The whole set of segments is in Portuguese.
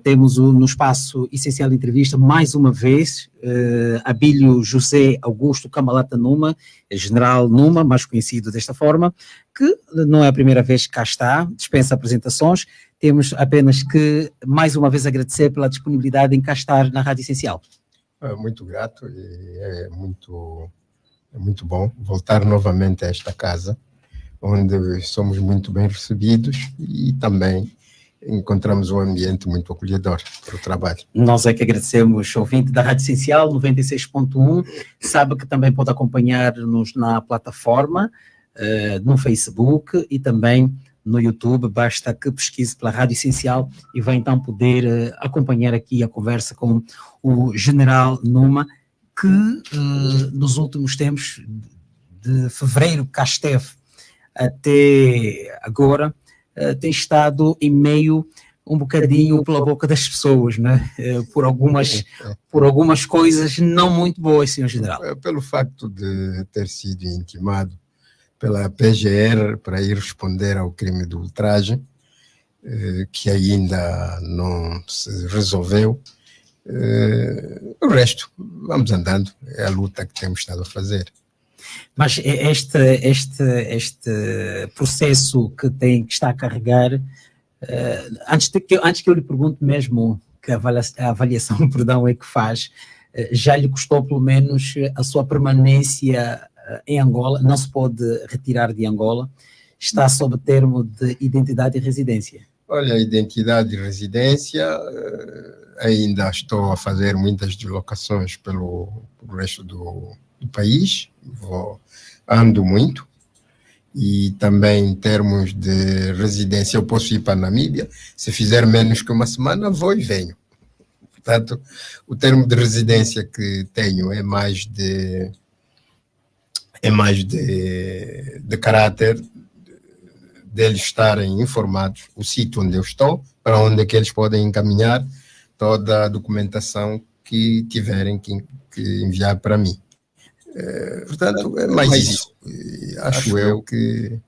Temos no espaço Essencial Entrevista, mais uma vez, Abílio José Augusto Camalata Numa, General Numa, mais conhecido desta forma, que não é a primeira vez que cá está, dispensa apresentações. Temos apenas que, mais uma vez, agradecer pela disponibilidade em cá estar na Rádio Essencial. Muito grato, e é muito bom voltar novamente a esta casa, onde somos muito bem recebidos e também encontramos um ambiente muito acolhedor para o trabalho. Nós é que agradecemos, ouvinte da Rádio Essencial 96.1, sabe que também pode acompanhar-nos na plataforma, no Facebook e também no YouTube, basta que pesquise pela Rádio Essencial e vai então poder acompanhar aqui a conversa com o General Numa, que nos últimos tempos, de fevereiro cá esteve até agora, tem estado em meio um bocadinho pela boca das pessoas, né? por algumas coisas não muito boas, senhor General. Pelo facto de ter sido intimado pela PGR para ir responder ao crime de ultraje, que ainda não se resolveu. O resto, vamos andando, é a luta que temos estado a fazer. Mas este processo que está a carregar, antes que eu lhe pergunte mesmo que a avaliação perdão, é que faz, já lhe custou pelo menos a sua permanência em Angola, não se pode retirar de Angola, está sob termo de identidade e residência? Olha, identidade e residência, ainda estou a fazer muitas deslocações pelo resto do país, ando muito, e também em termos de residência eu posso ir para a Namíbia, se fizer menos que uma semana vou e venho. Portanto, o termo de residência que tenho é mais de caráter deles estarem informados o sítio onde eu estou, para onde é que eles podem encaminhar toda a documentação que tiverem que enviar para mim. Portanto, é mais isso. Acho eu que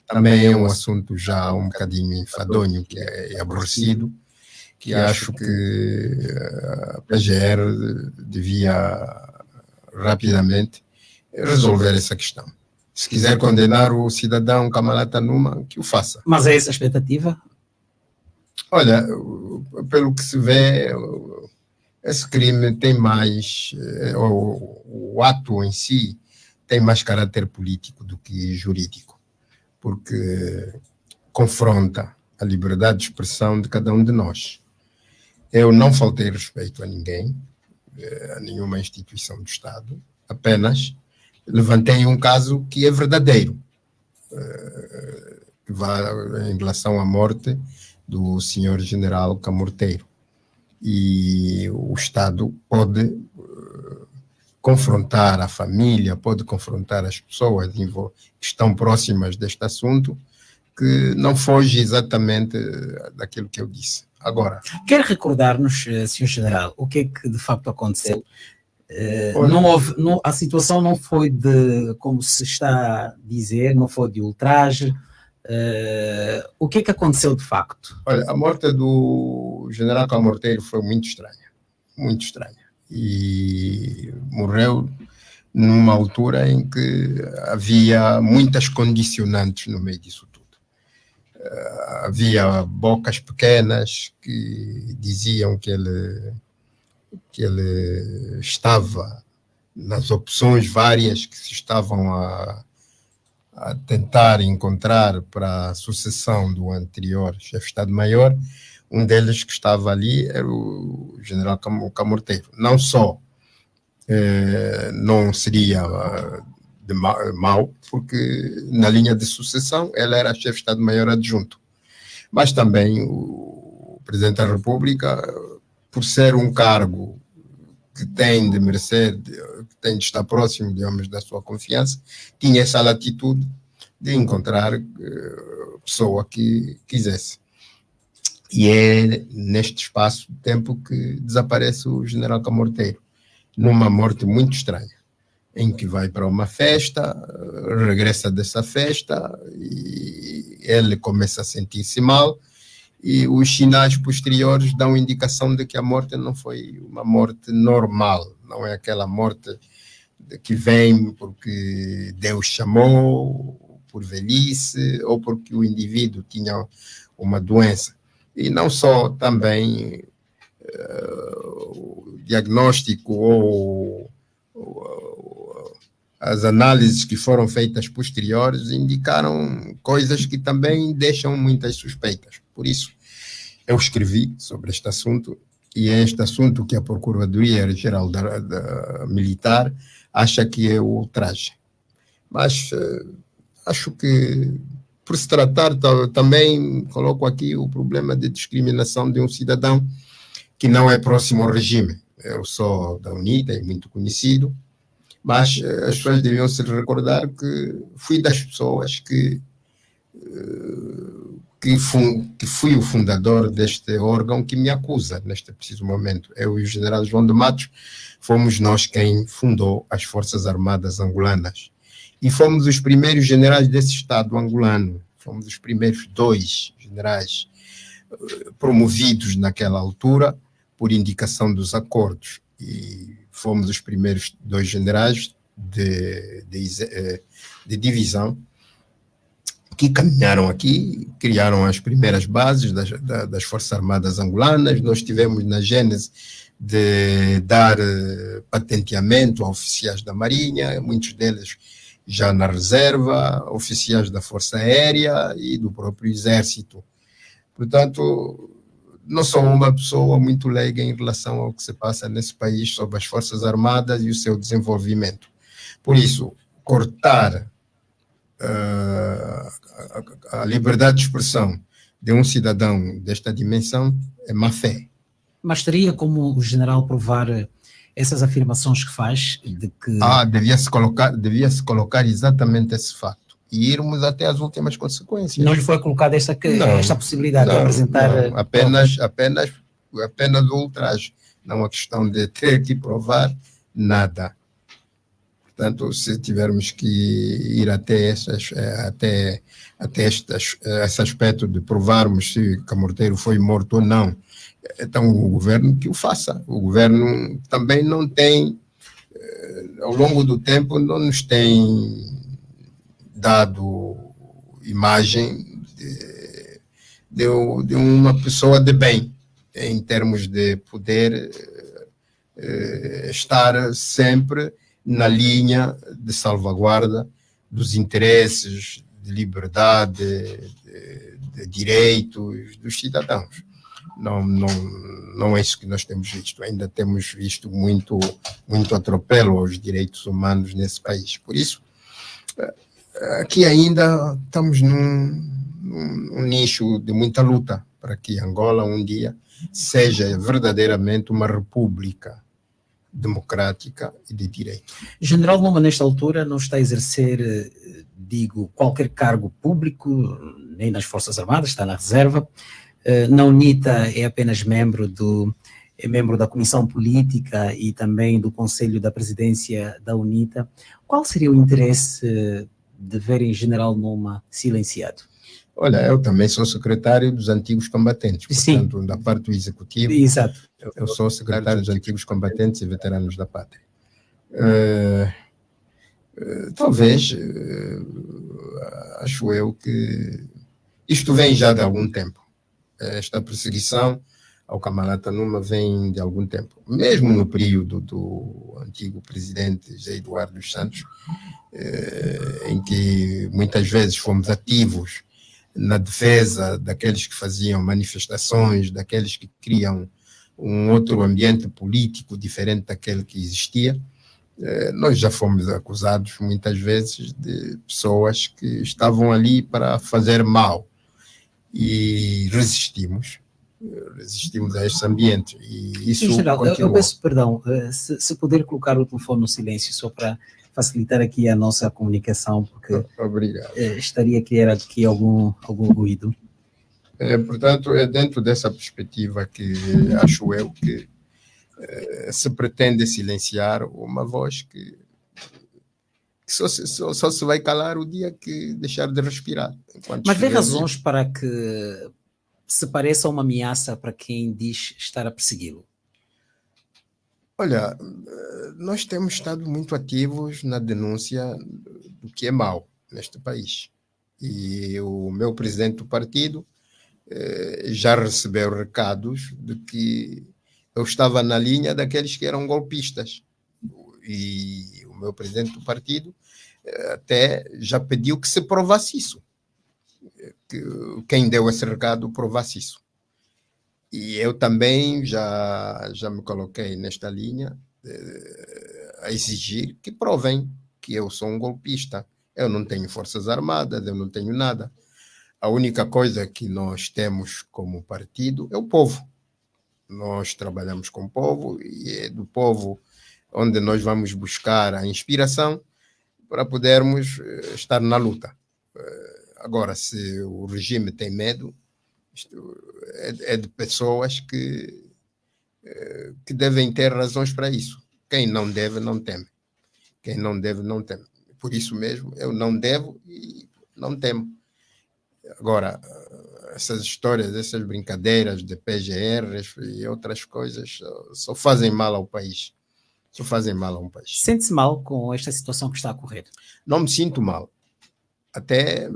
também é um assunto já um bocadinho enfadonho, que é aborrecido, que acho que a PGR devia rapidamente resolver essa questão. Se quiser condenar o cidadão Camalata Numa, que o faça. Mas é essa a expectativa? Olha, pelo que se vê, esse crime tem mais, o ato em si tem mais caráter político do que jurídico, porque confronta a liberdade de expressão de cada um de nós. Eu não faltei respeito a ninguém, a nenhuma instituição do Estado, apenas levantei um caso que é verdadeiro, que vai em relação à morte do senhor general Camorteiro. E o Estado pode confrontar a família, pode confrontar as pessoas que estão próximas deste assunto, que não foge exatamente daquilo que eu disse. Agora, quer recordar-nos, senhor general, o que é que de facto aconteceu? A situação não foi de, como se está a dizer, não foi de ultraje. O que é que aconteceu de facto? Olha, a morte do general Camorteiro foi muito estranha, e morreu numa altura em que havia muitas condicionantes no meio disso tudo. Havia bocas pequenas que diziam que ele estava nas opções várias que se estavam a tentar encontrar para a sucessão do anterior chefe de Estado-Maior. Um deles que estava ali era o general Camorteiro. Não só não seria de mau, porque na linha de sucessão ele era chefe de Estado-Maior adjunto, mas também o Presidente da República, por ser um cargo que tem de merecer, que tem de estar próximo de homens da sua confiança, tinha essa latitude de encontrar pessoa que quisesse. E é neste espaço de tempo que desaparece o general Camorteiro, numa morte muito estranha, em que vai para uma festa, regressa dessa festa e ele começa a sentir-se mal e os sinais posteriores dão indicação de que a morte não foi uma morte normal, não é aquela morte que vem porque Deus chamou, por velhice, ou porque o indivíduo tinha uma doença. E não só também o diagnóstico ou as análises que foram feitas posteriores indicaram coisas que também deixam muitas suspeitas. Por isso, eu escrevi sobre este assunto, e é este assunto que a Procuradoria-Geral da Militar acha que é o ultraje. Mas acho que, por se tratar, também coloco aqui o problema de discriminação de um cidadão que não é próximo ao regime. Eu sou da UNITA, é muito conhecido, mas as pessoas deviam se recordar que fui das pessoas que fui o fundador deste órgão que me acusa neste preciso momento. Eu e o general João de Matos fomos nós quem fundou as Forças Armadas Angolanas. E fomos os primeiros generais desse Estado angolano. Fomos os primeiros 2 generais promovidos naquela altura por indicação dos acordos. E fomos os primeiros 2 generais de divisão que caminharam aqui, criaram as primeiras bases das Forças Armadas Angolanas. Nós tivemos na gênese de dar patenteamento a oficiais da Marinha, muitos deles já na reserva, oficiais da Força Aérea e do próprio Exército. Portanto, não sou uma pessoa muito leiga em relação ao que se passa nesse país sobre as Forças Armadas e o seu desenvolvimento. Por isso, cortar a liberdade de expressão de um cidadão desta dimensão é má fé. Mas teria como o general provar essas afirmações que faz de que... devia-se colocar exatamente esse facto e irmos até as últimas consequências. Não lhe foi colocada esta possibilidade de apresentar... Não, apenas o ultraje, não a questão de ter que provar nada. Portanto, se tivermos que ir até esse aspecto de provarmos se Camorteiro foi morto ou não, então o governo que o faça. O governo também não tem, ao longo do tempo, não nos tem dado imagem de uma pessoa de bem, em termos de poder estar sempre na linha de salvaguarda dos interesses, de liberdade, de direitos dos cidadãos. Não é isso que nós temos visto. Ainda temos visto muito atropelo aos direitos humanos nesse país. Por isso, aqui ainda estamos num nicho de muita luta para que Angola um dia seja verdadeiramente uma república democrática e de direito. General Numa, nesta altura, não está a exercer, qualquer cargo público, nem nas Forças Armadas, está na reserva. Na UNITA é apenas membro da Comissão Política e também do Conselho da Presidência da UNITA. Qual seria o interesse de verem General Numa silenciado? Olha, eu também sou secretário dos antigos combatentes, portanto, Sim. Da parte do Executivo. Exato. Eu sou secretário dos antigos combatentes e veteranos da pátria. Talvez, acho eu que isto vem já de algum tempo. Esta perseguição ao camarada Numa vem de algum tempo. Mesmo no período do antigo presidente José Eduardo dos Santos, em que muitas vezes fomos ativos na defesa daqueles que faziam manifestações, daqueles que criam um outro ambiente político diferente daquele que existia. Nós já fomos acusados muitas vezes de pessoas que estavam ali para fazer mal e resistimos a esse ambiente. E isso General, continuou. eu peço perdão, se puder colocar o telefone no silêncio só para facilitar aqui a nossa comunicação, porque Obrigado. Estaria a criar aqui algum ruído. Portanto, é dentro dessa perspectiva que acho eu que se pretende silenciar uma voz que só se vai calar o dia que deixar de respirar. Mas vê razões para que se pareça uma ameaça para quem diz estar a persegui-lo? Olha, nós temos estado muito ativos na denúncia do que é mau neste país. E o meu presidente do partido já recebeu recados de que eu estava na linha daqueles que eram golpistas. E o meu presidente do partido até já pediu que se provasse isso. Que quem deu esse recado provasse isso. E eu também já me coloquei nesta linha a exigir que provem que eu sou um golpista. Eu não tenho forças armadas, eu não tenho nada. A única coisa que nós temos como partido é o povo. Nós trabalhamos com o povo e é do povo onde nós vamos buscar a inspiração para podermos estar na luta. Agora, se o regime tem medo, isto é de pessoas que devem ter razões para isso. Quem não deve, não teme. Quem não deve, não teme. Por isso mesmo, eu não devo e não temo. Agora, essas histórias, essas brincadeiras de PGRs e outras coisas só fazem mal ao país. Só fazem mal ao país. Sente-se mal com esta situação que está a ocorrer? Não me sinto mal. Até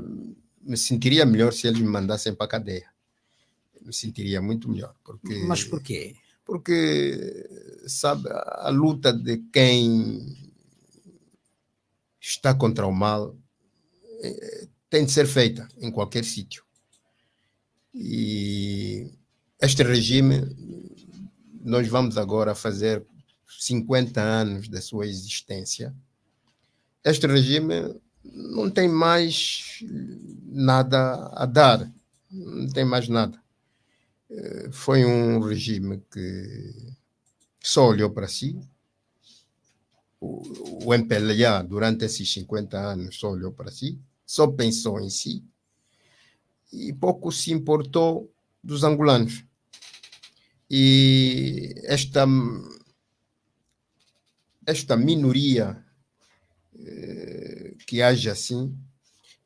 me sentiria melhor se eles me mandassem para a cadeia. Me sentiria muito melhor. Mas porquê? Porque, sabe, a luta de quem está contra o mal tem de ser feita em qualquer sítio. E este regime, nós vamos agora fazer 50 anos da sua existência. Este regime não tem mais nada a dar, não tem mais nada. Foi um regime que só olhou para si. O MPLA, durante esses 50 anos, só olhou para si, só pensou em si e pouco se importou dos angolanos. E esta minoria que age assim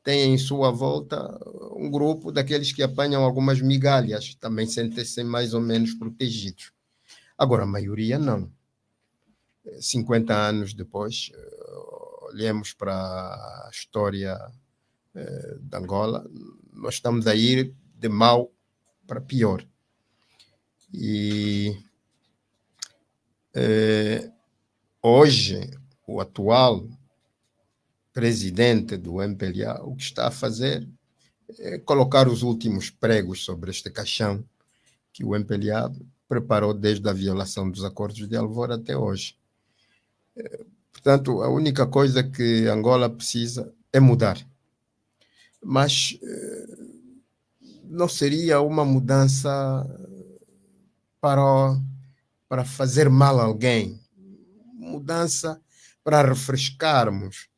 tem em sua volta um grupo daqueles que apanham algumas migalhas, também sentem-se mais ou menos protegidos. Agora, a maioria não. 50 anos depois, olhemos para a história de Angola, nós estamos a ir de mal para pior. E hoje, o atual presidente do MPLA, o que está a fazer é colocar os últimos pregos sobre este caixão que o MPLA preparou desde a violação dos acordos de Alvor até hoje. Portanto, a única coisa que Angola precisa é mudar. Mas não seria uma mudança para fazer mal a alguém. Mudança para refrescarmos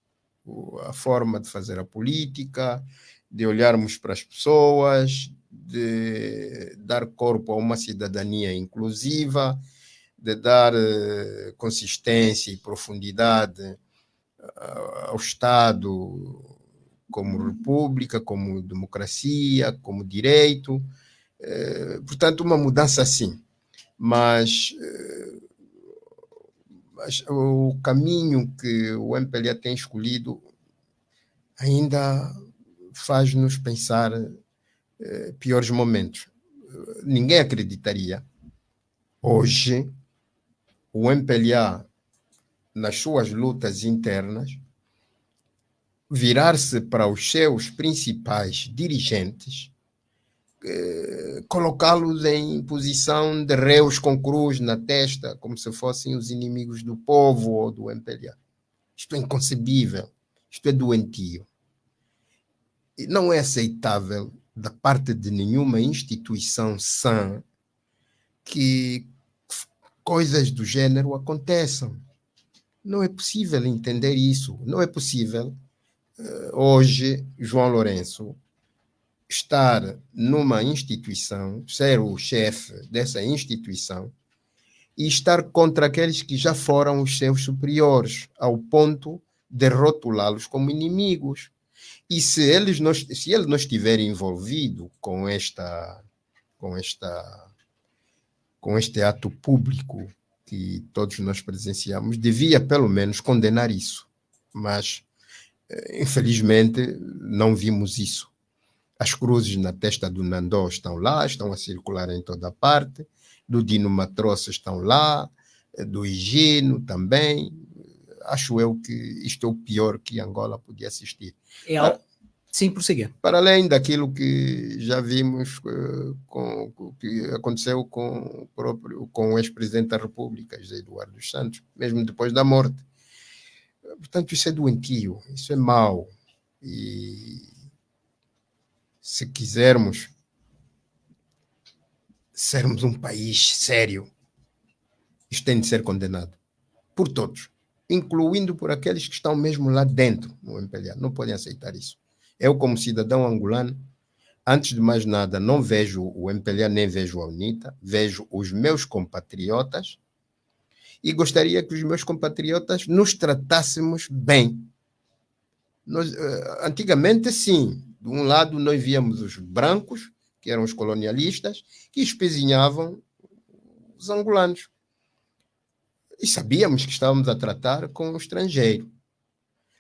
a forma de fazer a política, de olharmos para as pessoas, de dar corpo a uma cidadania inclusiva, de dar consistência e profundidade ao Estado como república, como democracia, como direito. Portanto, uma mudança assim. Mas o caminho que o MPLA tem escolhido ainda faz-nos pensar piores momentos. Ninguém acreditaria hoje o MPLA, nas suas lutas internas, virar-se para os seus principais dirigentes, colocá-los em posição de réus com cruz na testa, como se fossem os inimigos do povo ou do MPLA. Isto é inconcebível, isto é doentio. E não é aceitável da parte de nenhuma instituição sã que coisas do gênero aconteçam. Não é possível entender isso. Não é possível hoje João Lourenço estar numa instituição, ser o chefe dessa instituição e estar contra aqueles que já foram os seus superiores, ao ponto de rotulá-los como inimigos. E se ele não estiver envolvido com esta com este ato público que todos nós presenciamos, devia pelo menos condenar isso. Mas, infelizmente, não vimos isso. As cruzes na testa do Nandó estão lá, estão a circular em toda parte, do Dino Matroça estão lá, do Higino também. Acho eu que isto é o pior que Angola podia assistir. Sim, prossiga. Para além daquilo que já vimos que aconteceu com o ex-presidente da República, José Eduardo dos Santos, mesmo depois da morte. Portanto, isso é doentio, isso é mau. E se quisermos sermos um país sério, isto tem de ser condenado por todos, incluindo por aqueles que estão mesmo lá dentro no MPLA. Não podem aceitar isso. Eu, como cidadão angolano, antes de mais nada, não vejo o MPLA nem vejo a UNITA, vejo os meus compatriotas e gostaria que os meus compatriotas nos tratássemos bem. Antigamente, sim, de um lado nós víamos os brancos, que eram os colonialistas, que espezinhavam os angolanos. E sabíamos que estávamos a tratar com o estrangeiro.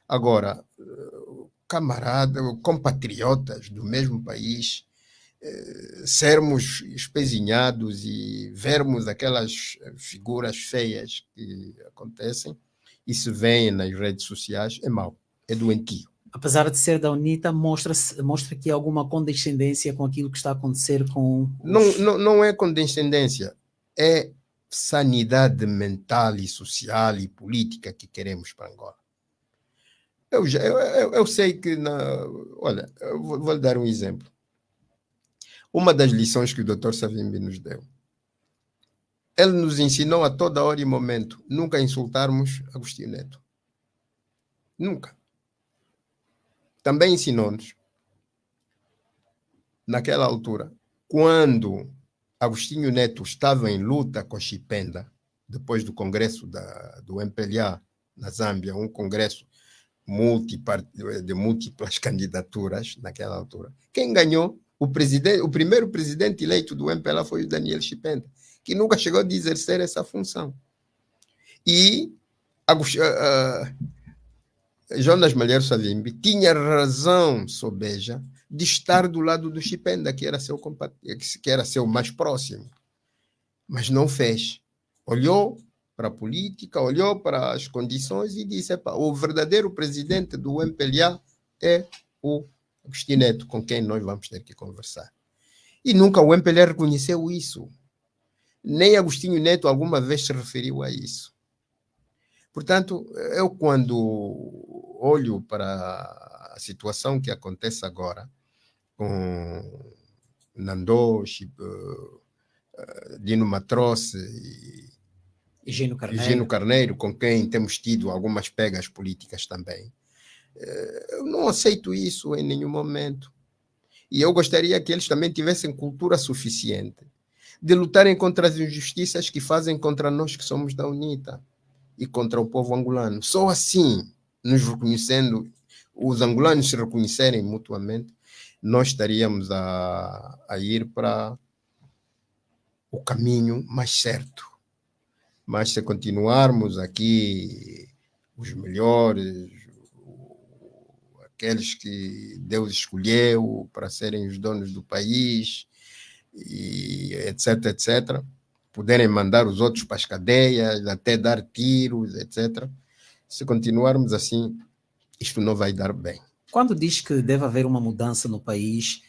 Agora, compatriotas do mesmo país, sermos espezinhados e vermos aquelas figuras feias que acontecem e se veem nas redes sociais, é mau, é doentio. Apesar de ser da UNITA, mostra aqui alguma condescendência com aquilo que está a acontecer com os... Não é condescendência, é sanidade mental e social e política que queremos para Angola. Eu sei que... Olha, eu vou lhe dar um exemplo. Uma das lições que o Dr. Savimbi nos deu, ele nos ensinou a toda hora e momento nunca insultarmos Agostinho Neto. Nunca. Também ensinou-nos, naquela altura, quando Agostinho Neto estava em luta com Chipenda, depois do congresso do MPLA na Zâmbia, um congresso de múltiplas candidaturas naquela altura. Quem ganhou? O primeiro presidente eleito do MPLA foi o Daniel Chipenda, que nunca chegou a exercer essa função. E Jonas Malheiro Savimbi tinha razão sobeja de estar do lado do Chipenda, que era seu mais próximo, mas não fez. Olhou para a política, olhou para as condições e disse: o verdadeiro presidente do MPLA é o Agostinho Neto, com quem nós vamos ter que conversar. E nunca o MPLA reconheceu isso. Nem Agostinho Neto alguma vez se referiu a isso. Portanto, eu quando olho para a situação que acontece agora com Nandó, Dino Matroce e Higino Carneiro, com quem temos tido algumas pegas políticas também, eu não aceito isso em nenhum momento. E eu gostaria que eles também tivessem cultura suficiente de lutarem contra as injustiças que fazem contra nós que somos da UNITA e contra o povo angolano. Só assim, nos reconhecendo, os angolanos se reconhecerem mutuamente, nós estaríamos a ir para o caminho mais certo. Mas se continuarmos aqui os melhores, aqueles que Deus escolheu para serem os donos do país, e etc, etc, poderem mandar os outros para as cadeias, até dar tiros, etc. Se continuarmos assim, isto não vai dar bem. Quando diz que deve haver uma mudança no país,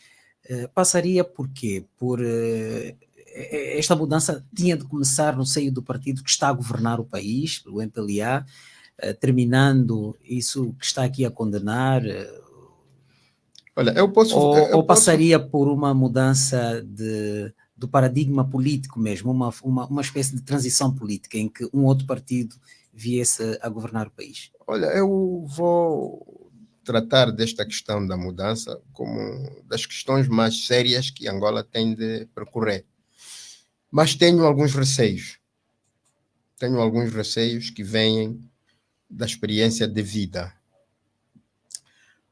passaria por quê? Esta mudança tinha de começar no seio do partido que está a governar o país, o MPLA, terminando isso que está aqui a condenar? Olha, eu posso... Ou passaria por uma mudança do paradigma político mesmo, uma espécie de transição política em que um outro partido viesse a governar o país? Olha, eu vou tratar desta questão da mudança como das questões mais sérias que Angola tem de percorrer. Mas tenho alguns receios. Tenho alguns receios que vêm da experiência de vida.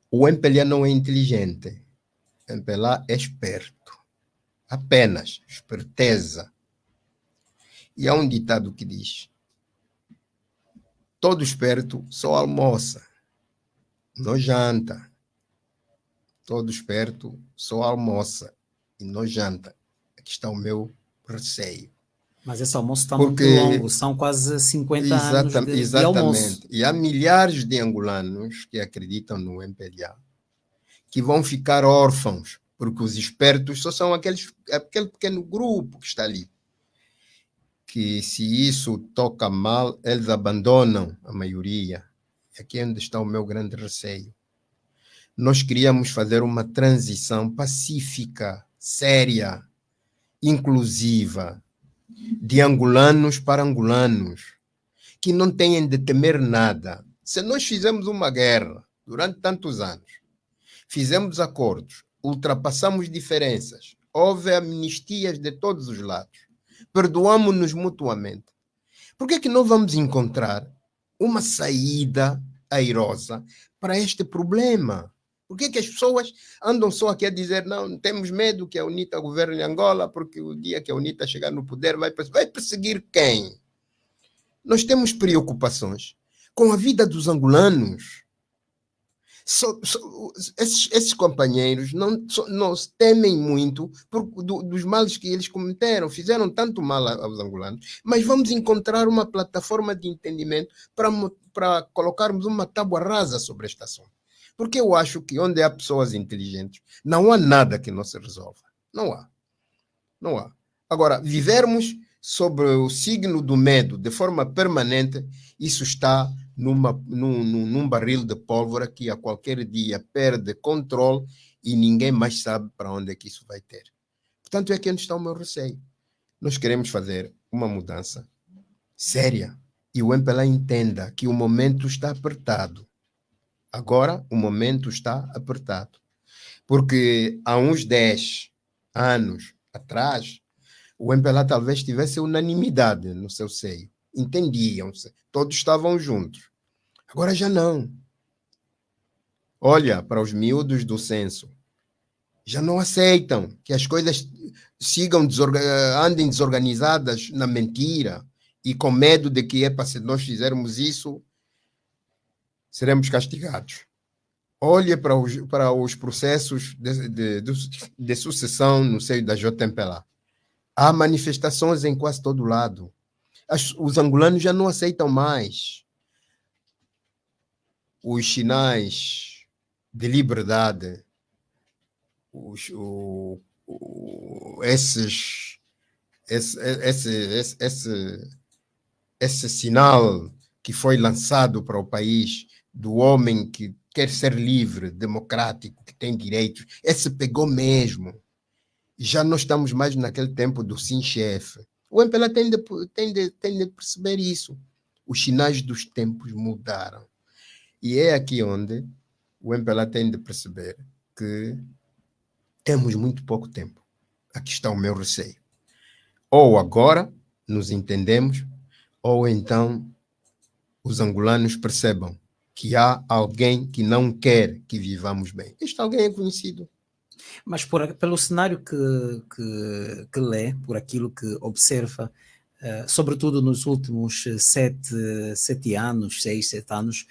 O MPLA não é inteligente. O MPLA é esperto. apenas esperteza. E há um ditado que diz: todo esperto só almoça, não janta. Todo esperto só almoça e não janta. Aqui está o meu receio. Mas esse almoço está muito Porque, longo, são quase 50 anos de almoço. exatamente, e há milhares de angolanos que acreditam no MPLA que vão ficar órfãos, porque os espertos só são aquele pequeno grupo que está ali. Que se isso toca mal, eles abandonam a maioria. Aqui é onde está o meu grande receio. Nós queríamos fazer uma transição pacífica, séria, inclusiva, de angolanos para angolanos, que não tenham de temer nada. Se nós fizemos uma guerra durante tantos anos, fizemos acordos, ultrapassamos diferenças, houve amnistias de todos os lados, perdoamos-nos mutuamente, por que é que não vamos encontrar uma saída airosa para este problema? Por que é que as pessoas andam só aqui a dizer não, temos medo que a UNITA governe Angola, porque o dia que a UNITA chegar no poder vai perseguir quem? Nós temos preocupações com a vida dos angolanos. Esses companheiros não temem muito dos males que eles cometeram, fizeram tanto mal aos angolanos, mas vamos encontrar uma plataforma de entendimento para colocarmos uma tábua rasa sobre este assunto. Porque eu acho que onde há pessoas inteligentes, não há nada que não se resolva. Não há. Não há. Agora, vivermos sobre o signo do medo de forma permanente, isso está num barril de pólvora que a qualquer dia perde controle e ninguém mais sabe para onde é que isso vai ter. Portanto, é aqui onde está o meu receio. Nós queremos fazer uma mudança séria e o MPLA entenda que o momento está apertado. Agora, o momento está apertado. Porque há uns 10 anos atrás, o MPLA talvez tivesse unanimidade no seu seio. Entendiam-se, todos estavam juntos. Agora já não. Olha para os miúdos do censo. Já não aceitam que as coisas andem desorganizadas na mentira e com medo de que, se nós fizermos isso, seremos castigados. Olhe para os processos de sucessão no seio da JMPLA. Há manifestações em quase todo lado. Os angolanos já não aceitam mais os sinais de liberdade, esse sinal que foi lançado para o país do homem que quer ser livre, democrático, que tem direitos, esse pegou mesmo. Já não estamos mais naquele tempo do sim, chefe. O MPLA tem de perceber isso. Os sinais dos tempos mudaram. E é aqui onde o MPLA tem de perceber que temos muito pouco tempo. Aqui está o meu receio. Ou agora nos entendemos, ou então os angolanos percebam que há alguém que não quer que vivamos bem. Este alguém é conhecido. Mas pelo cenário que lê, por aquilo que observa, sobretudo nos últimos 7 anos, 6, 7 anos,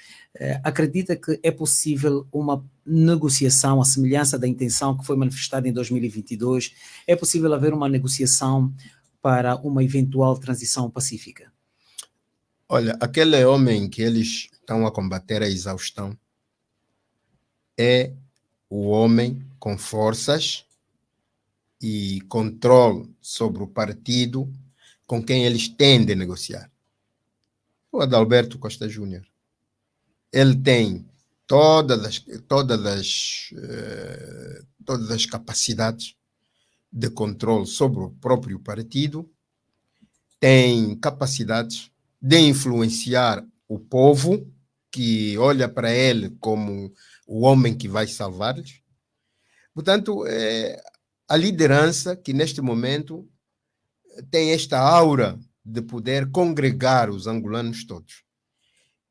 acredita que é possível uma negociação, à semelhança da intenção que foi manifestada em 2022, é possível haver uma negociação para uma eventual transição pacífica? Olha, aquele homem que eles estão a combater a exaustão é o homem com forças e controle sobre o partido com quem eles têm de negociar. O Adalberto Costa Júnior. Ele tem todas as capacidades de controle sobre o próprio partido, tem capacidades de influenciar o povo, que olha para ele como o homem que vai salvar-lhes. Portanto, a liderança que neste momento tem esta aura de poder congregar os angolanos todos.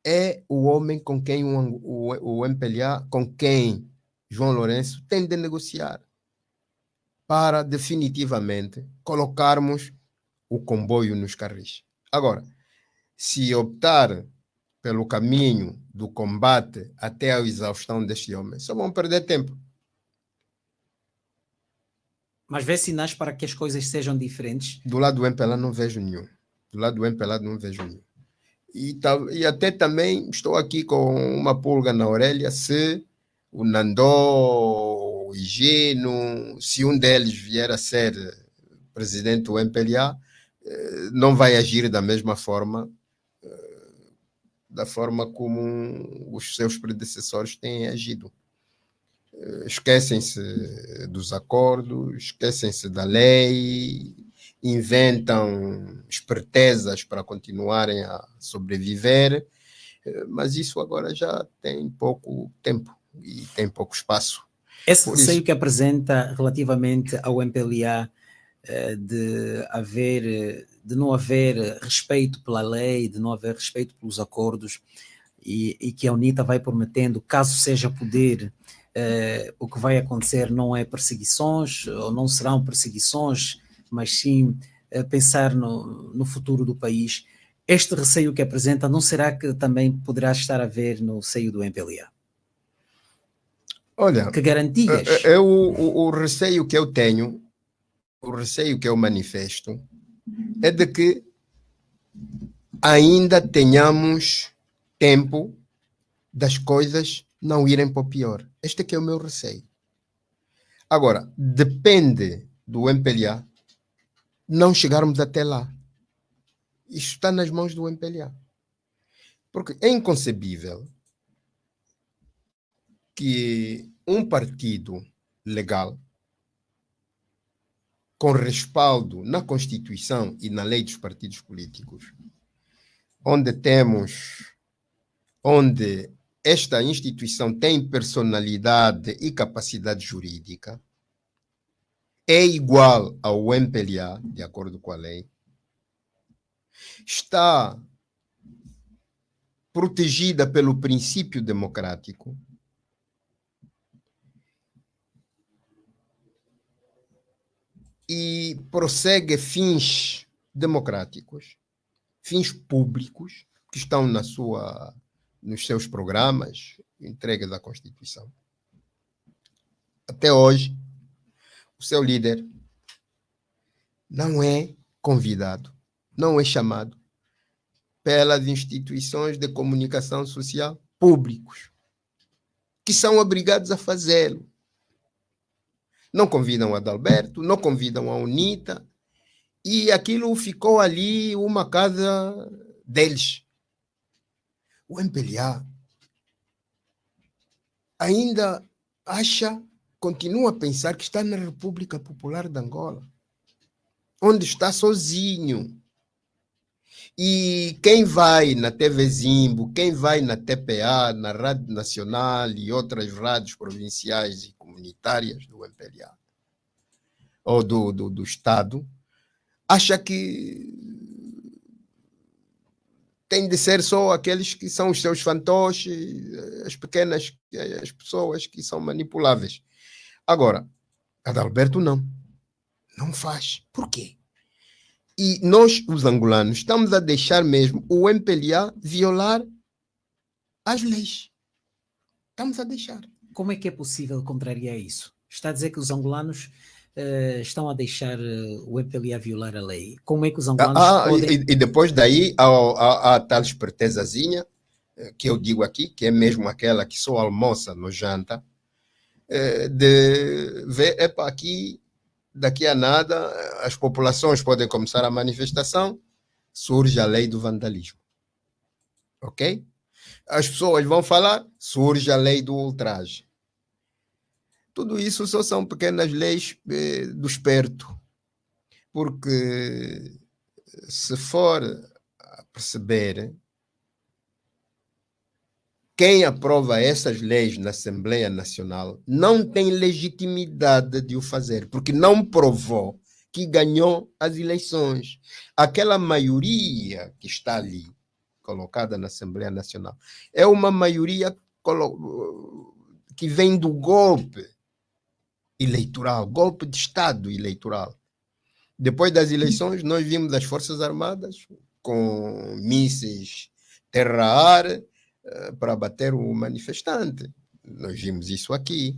É o homem com quem o MPLA, com quem João Lourenço tem de negociar. para definitivamente colocarmos o comboio nos carris. Agora, se optar pelo caminho do combate até a exaustão deste homem, só vão perder tempo. Mas vê sinais para que as coisas sejam diferentes? Do lado do MPLA não vejo nenhum. Do lado do MPLA não vejo nenhum. E até também estou aqui com uma pulga na orelha se o Nandó, o Higino, se um deles vier a ser presidente do MPLA, não vai agir da mesma forma, da forma como os seus predecessores têm agido. Esquecem-se dos acordos, esquecem-se da lei, inventam espertezas para continuarem a sobreviver, mas isso agora já tem pouco tempo e tem pouco espaço. Esse receio que apresenta relativamente ao MPLA de não haver respeito pela lei, de não haver respeito pelos acordos, e que a UNITA vai prometendo, caso seja poder, o que vai acontecer não é perseguições, ou não serão perseguições, mas sim pensar no futuro do país. Este receio que apresenta, não será que também poderá estar a ver no seio do MPLA? Olha, que garantias? O receio que eu tenho, o receio que eu manifesto, é de que ainda tenhamos tempo das coisas não irem para o pior. Este é que é o meu receio. Agora, depende do MPLA não chegarmos até lá. Isto está nas mãos do MPLA. Porque é inconcebível que um partido legal, com respaldo na Constituição e na lei dos partidos políticos, onde esta instituição tem personalidade e capacidade jurídica, é igual ao MPLA, de acordo com a lei, está protegida pelo princípio democrático, e prossegue fins democráticos, fins públicos, que estão nos seus programas, entrega da Constituição. Até hoje, o seu líder não é convidado, não é chamado pelas instituições de comunicação social públicos, que são obrigados a fazê-lo. Não convidam o Adalberto, não convidam a UNITA, e aquilo ficou ali uma casa deles. O MPLA ainda continua a pensar que está na República Popular de Angola, onde está sozinho. E quem vai na TV Zimbo, quem vai na TPA, na Rádio Nacional e outras rádios provinciais e comunitárias do MPLA, ou do Estado, acha que tem de ser só aqueles que são os seus fantoches, as pessoas que são manipuláveis. Agora, Adalberto não faz. Por quê? E nós, os angolanos, estamos a deixar mesmo o MPLA violar as leis. Estamos a deixar. Como é que é possível contrariar isso? Está a dizer que os angolanos estão a deixar o MPLA violar a lei. Como é que os angolanos podem... E depois daí, a tal espertezazinha, que eu digo aqui, que é mesmo aquela que só almoça no janta, de ver, aqui... Daqui a nada, as populações podem começar a manifestação, surge a lei do vandalismo. Ok? As pessoas vão falar, surge a lei do ultraje. Tudo isso só são pequenas leis do esperto. Porque se for a perceber, quem aprova essas leis na Assembleia Nacional não tem legitimidade de o fazer, porque não provou que ganhou as eleições. Aquela maioria que está ali, colocada na Assembleia Nacional, é uma maioria que vem do golpe eleitoral, golpe de Estado eleitoral. Depois das eleições, nós vimos as Forças Armadas com mísseis terra-ar para bater o manifestante. Nós vimos isso aqui.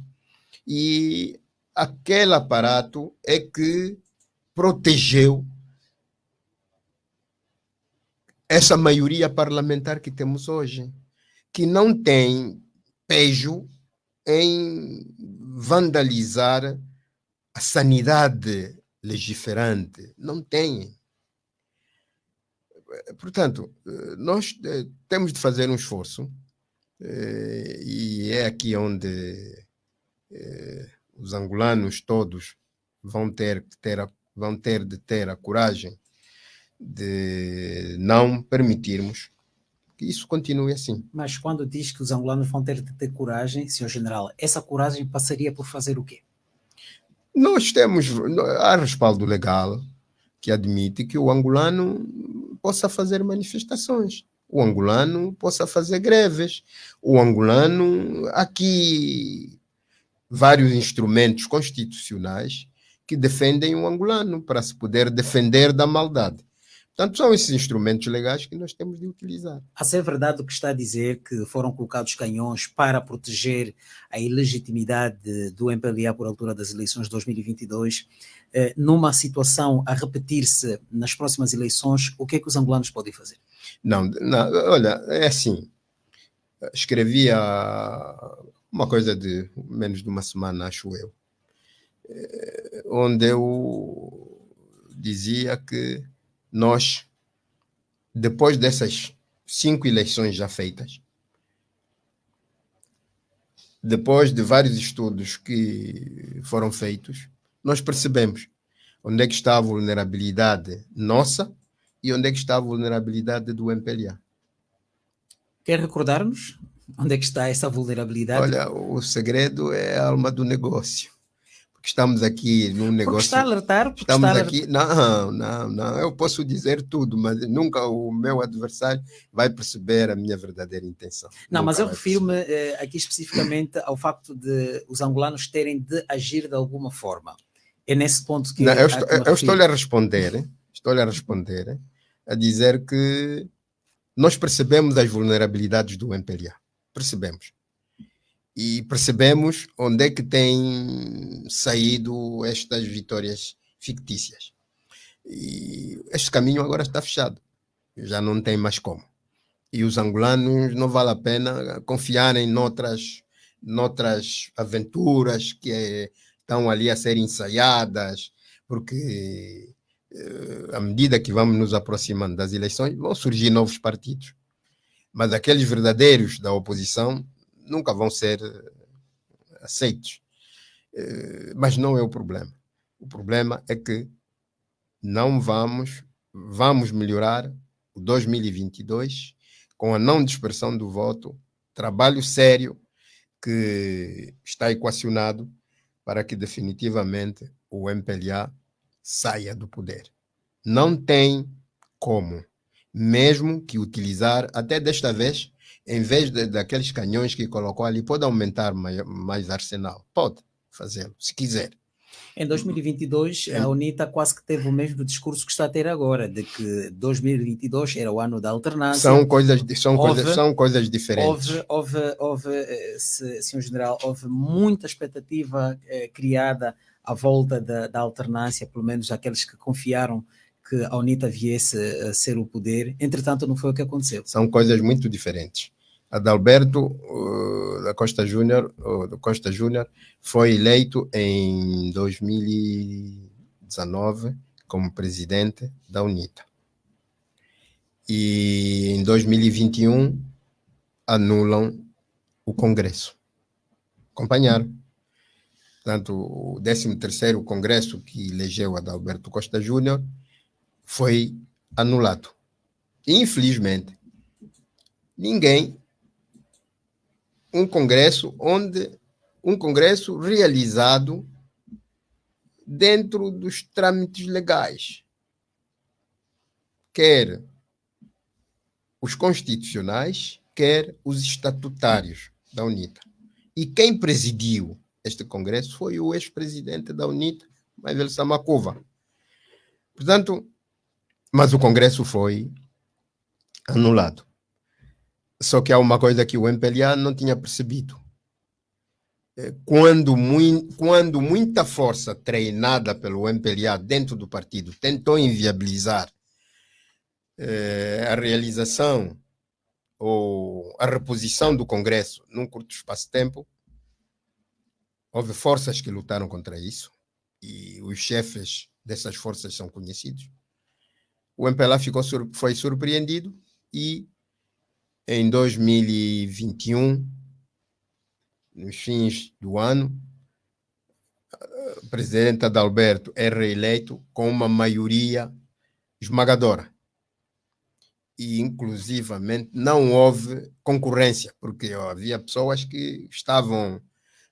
E aquele aparato é que protegeu essa maioria parlamentar que temos hoje, que não tem pejo em vandalizar a sanidade legiferante. Não tem. Portanto, nós temos de fazer um esforço, e é aqui onde os angolanos todos vão ter de ter a coragem de não permitirmos que isso continue assim. Mas quando diz que os angolanos vão ter de ter coragem, senhor general, essa coragem passaria por fazer o quê? Há respaldo legal que admite que o angolano possa fazer manifestações, o angolano possa fazer greves, o angolano, aqui vários instrumentos constitucionais que defendem o angolano para se poder defender da maldade. Portanto, são esses instrumentos legais que nós temos de utilizar. A ser verdade o que está a dizer, que foram colocados canhões para proteger a ilegitimidade do MPLA por altura das eleições de 2022, numa situação a repetir-se nas próximas eleições, o que é que os angolanos podem fazer? Não, olha, é assim, escrevi uma coisa de menos de uma semana, acho eu, onde eu dizia que nós, depois dessas 5 eleições já feitas, depois de vários estudos que foram feitos, nós percebemos onde é que está a vulnerabilidade nossa e onde é que está a vulnerabilidade do MPLA. Quer recordar-nos onde é que está essa vulnerabilidade? Olha, o segredo é a alma do negócio. Estamos aqui num negócio. Porque está a alertar. Estamos aqui. Não. Eu posso dizer tudo, mas nunca o meu adversário vai perceber a minha verdadeira intenção. Não, nunca, mas eu refiro-me aqui especificamente ao facto de os angolanos terem de agir de alguma forma. É nesse ponto que. Não, eu estou-lhe a responder. Estou-lhe a responder a dizer que nós percebemos as vulnerabilidades do MPLA. Percebemos. E percebemos onde é que têm saído estas vitórias fictícias. E este caminho agora está fechado. Já não tem mais como. E os angolanos não vale a pena confiarem noutras aventuras que estão ali a ser ensaiadas, porque à medida que vamos nos aproximando das eleições, vão surgir novos partidos. Mas aqueles verdadeiros da oposição nunca vão ser aceitos. Mas não é o problema. O problema é que não vamos melhorar o 2022 com a não dispersão do voto, trabalho sério que está equacionado para que definitivamente o MPLA saia do poder. Não tem como, mesmo que utilizar, até desta vez, em vez daqueles canhões que colocou ali, pode aumentar mais arsenal. Pode fazê-lo, se quiser. Em 2022, a UNITA quase que teve o mesmo discurso que está a ter agora, de que 2022 era o ano da alternância. São coisas diferentes. Senhor General, houve muita expectativa criada à volta da alternância, pelo menos aqueles que confiaram que a UNITA viesse a ser o poder. Entretanto, não foi o que aconteceu. São coisas muito diferentes. Adalberto da Costa Júnior foi eleito em 2019 como presidente da UNITA. E em 2021 anulam o Congresso. Acompanharam. Portanto, o 13º Congresso que elegeu Adalberto Costa Júnior foi anulado. Infelizmente, um congresso realizado dentro dos trâmites legais, quer os constitucionais, quer os estatutários da UNITA. E quem presidiu este congresso foi o ex-presidente da UNITA, Maivel Samakuva. Portanto, mas o congresso foi anulado. Só que há uma coisa que o MPLA não tinha percebido. Quando muita força treinada pelo MPLA dentro do partido tentou inviabilizar a realização ou a reposição do Congresso num curto espaço de tempo, houve forças que lutaram contra isso e os chefes dessas forças são conhecidos. O MPLA foi surpreendido e em 2021, nos fins do ano, o presidente Adalberto é reeleito com uma maioria esmagadora. E, inclusivamente, não houve concorrência, porque havia pessoas que estavam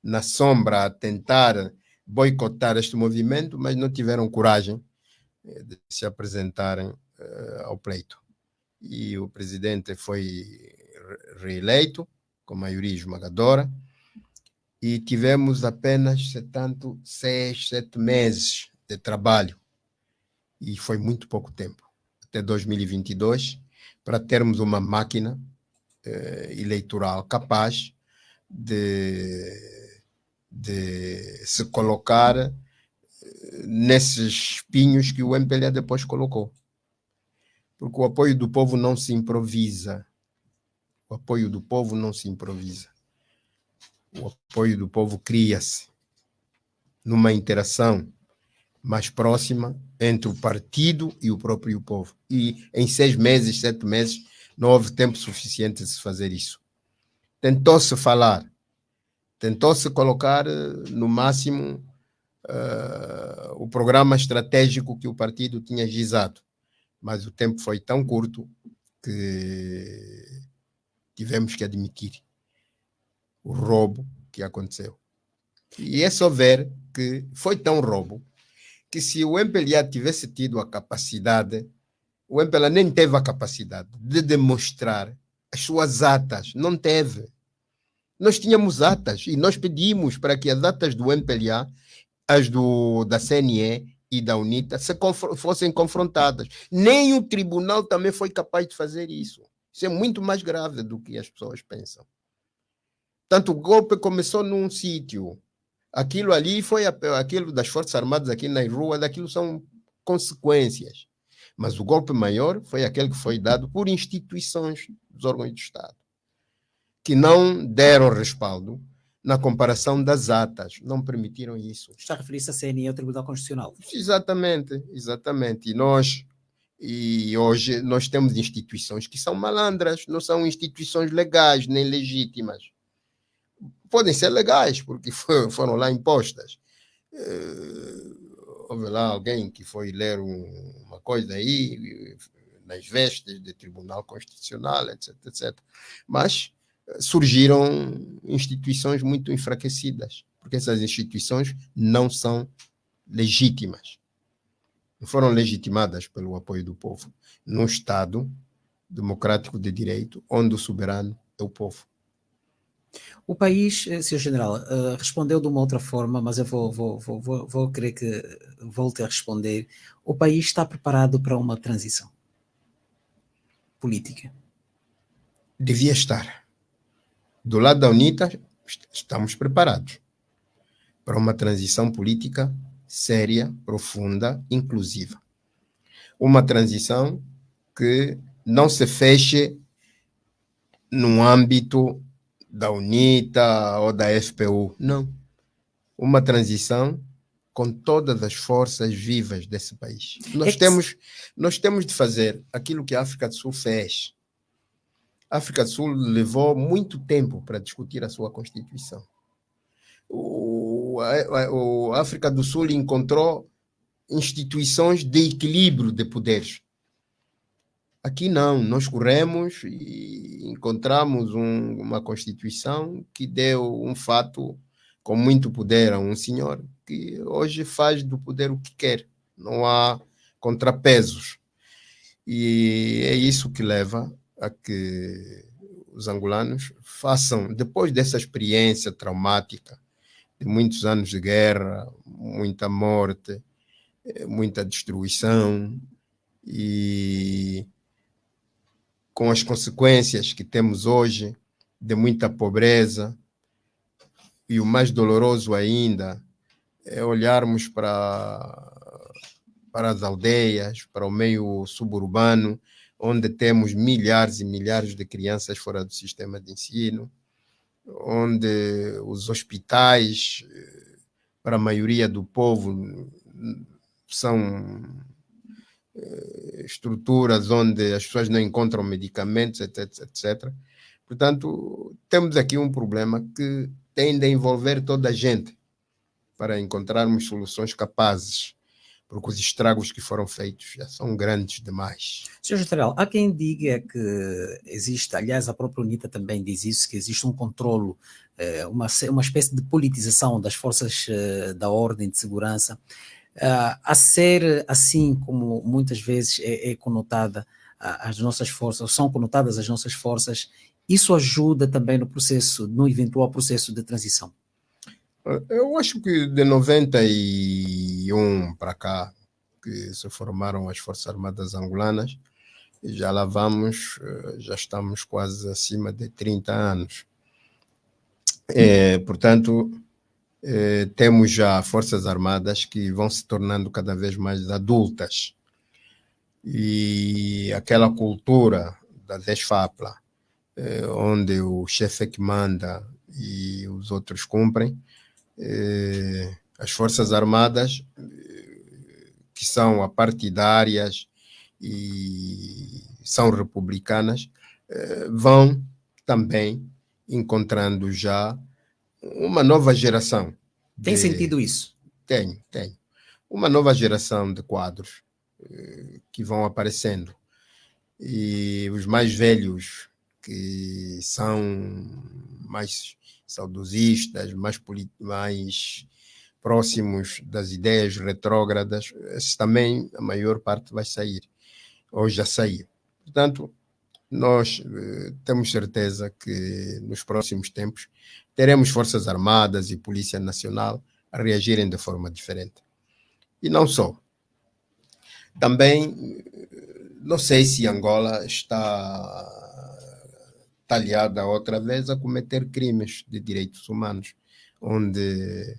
na sombra a tentar boicotar este movimento, mas não tiveram coragem de se apresentarem ao pleito. E o presidente foi reeleito com maioria esmagadora e tivemos apenas 7 meses de trabalho e foi muito pouco tempo, até 2022, para termos uma máquina eleitoral capaz de se colocar nesses espinhos que o MPLA depois colocou. Porque o apoio do povo não se improvisa. O apoio do povo não se improvisa. O apoio do povo cria-se numa interação mais próxima entre o partido e o próprio povo. E em 6 meses, 7 meses, não houve tempo suficiente de se fazer isso. Tentou-se falar, tentou-se colocar no máximo o programa estratégico que o partido tinha gizado. Mas o tempo foi tão curto que tivemos que admitir o roubo que aconteceu. E é só ver que foi tão roubo que se o MPLA tivesse tido a capacidade, o MPLA nem teve a capacidade de demonstrar as suas atas, não teve. Nós tínhamos atas e nós pedimos para que as atas do MPLA, as da CNE e da UNITA, fossem confrontadas. Nem o tribunal também foi capaz de fazer isso. Isso é muito mais grave do que as pessoas pensam. Tanto o golpe começou num sítio. Aquilo ali foi aquilo das Forças Armadas aqui na rua, daquilo são consequências. Mas o golpe maior foi aquele que foi dado por instituições dos órgãos do Estado, que não deram respaldo na comparação das atas, não permitiram isso. Está a referir-se à CNE ao Tribunal Constitucional. Exatamente, exatamente. E hoje nós temos instituições que são malandras, não são instituições legais nem legítimas. Podem ser legais, porque foram lá impostas. Houve lá alguém que foi ler uma coisa aí, nas vestes do Tribunal Constitucional, etc, etc. Mas surgiram instituições muito enfraquecidas, porque essas instituições não são legítimas. Não foram legitimadas pelo apoio do povo, num Estado democrático de direito, onde o soberano é o povo. O país, Sr. General, respondeu de uma outra forma, mas eu vou querer que volte a responder. O país está preparado para uma transição política? Devia estar. Do lado da UNITA, estamos preparados para uma transição política séria, profunda, inclusiva. Uma transição que não se feche no âmbito da UNITA ou da FPU, não. Uma transição com todas as forças vivas desse país. Nós temos de fazer aquilo que a África do Sul fez. A África do Sul levou muito tempo para discutir a sua Constituição. A África do Sul encontrou instituições de equilíbrio de poderes. Aqui não, nós corremos e encontramos uma Constituição que deu um fato com muito poder a um senhor que hoje faz do poder o que quer. Não há contrapesos. E é isso que leva a que os angolanos façam, depois dessa experiência traumática de muitos anos de guerra, muita morte, muita destruição, e com as consequências que temos hoje de muita pobreza, e o mais doloroso ainda é olharmos para as aldeias, para o meio suburbano, onde temos milhares e milhares de crianças fora do sistema de ensino, onde os hospitais, para a maioria do povo, são estruturas onde as pessoas não encontram medicamentos, etc, etc. Portanto, temos aqui um problema que tende a envolver toda a gente para encontrarmos soluções capazes, porque os estragos que foram feitos já são grandes demais. Sr. General, há quem diga que existe, aliás, a própria UNITA também diz isso, que existe um controlo, uma espécie de politização das forças da ordem de segurança, a ser assim como muitas vezes é conotada as nossas forças, são conotadas as nossas forças, isso ajuda também no eventual processo de transição? Eu acho que de 91 para cá, que se formaram as Forças Armadas Angolanas, já lá vamos, já estamos quase acima de 30 anos. Portanto, temos já Forças Armadas que vão se tornando cada vez mais adultas. E aquela cultura da desfapla, onde o chefe é que manda e os outros cumprem, as Forças Armadas, que são apartidárias e são republicanas, vão também encontrando já uma nova geração. Tem sentido isso? Tenho. Uma nova geração de quadros que vão aparecendo. E os mais velhos, que são mais saudosistas, mais próximos das ideias retrógradas, esses também, a maior parte vai sair, ou já saiu. Portanto, nós temos certeza que nos próximos tempos teremos Forças Armadas e Polícia Nacional a reagirem de forma diferente. E não só. Também, não sei se Angola está talhada outra vez a cometer crimes de direitos humanos, onde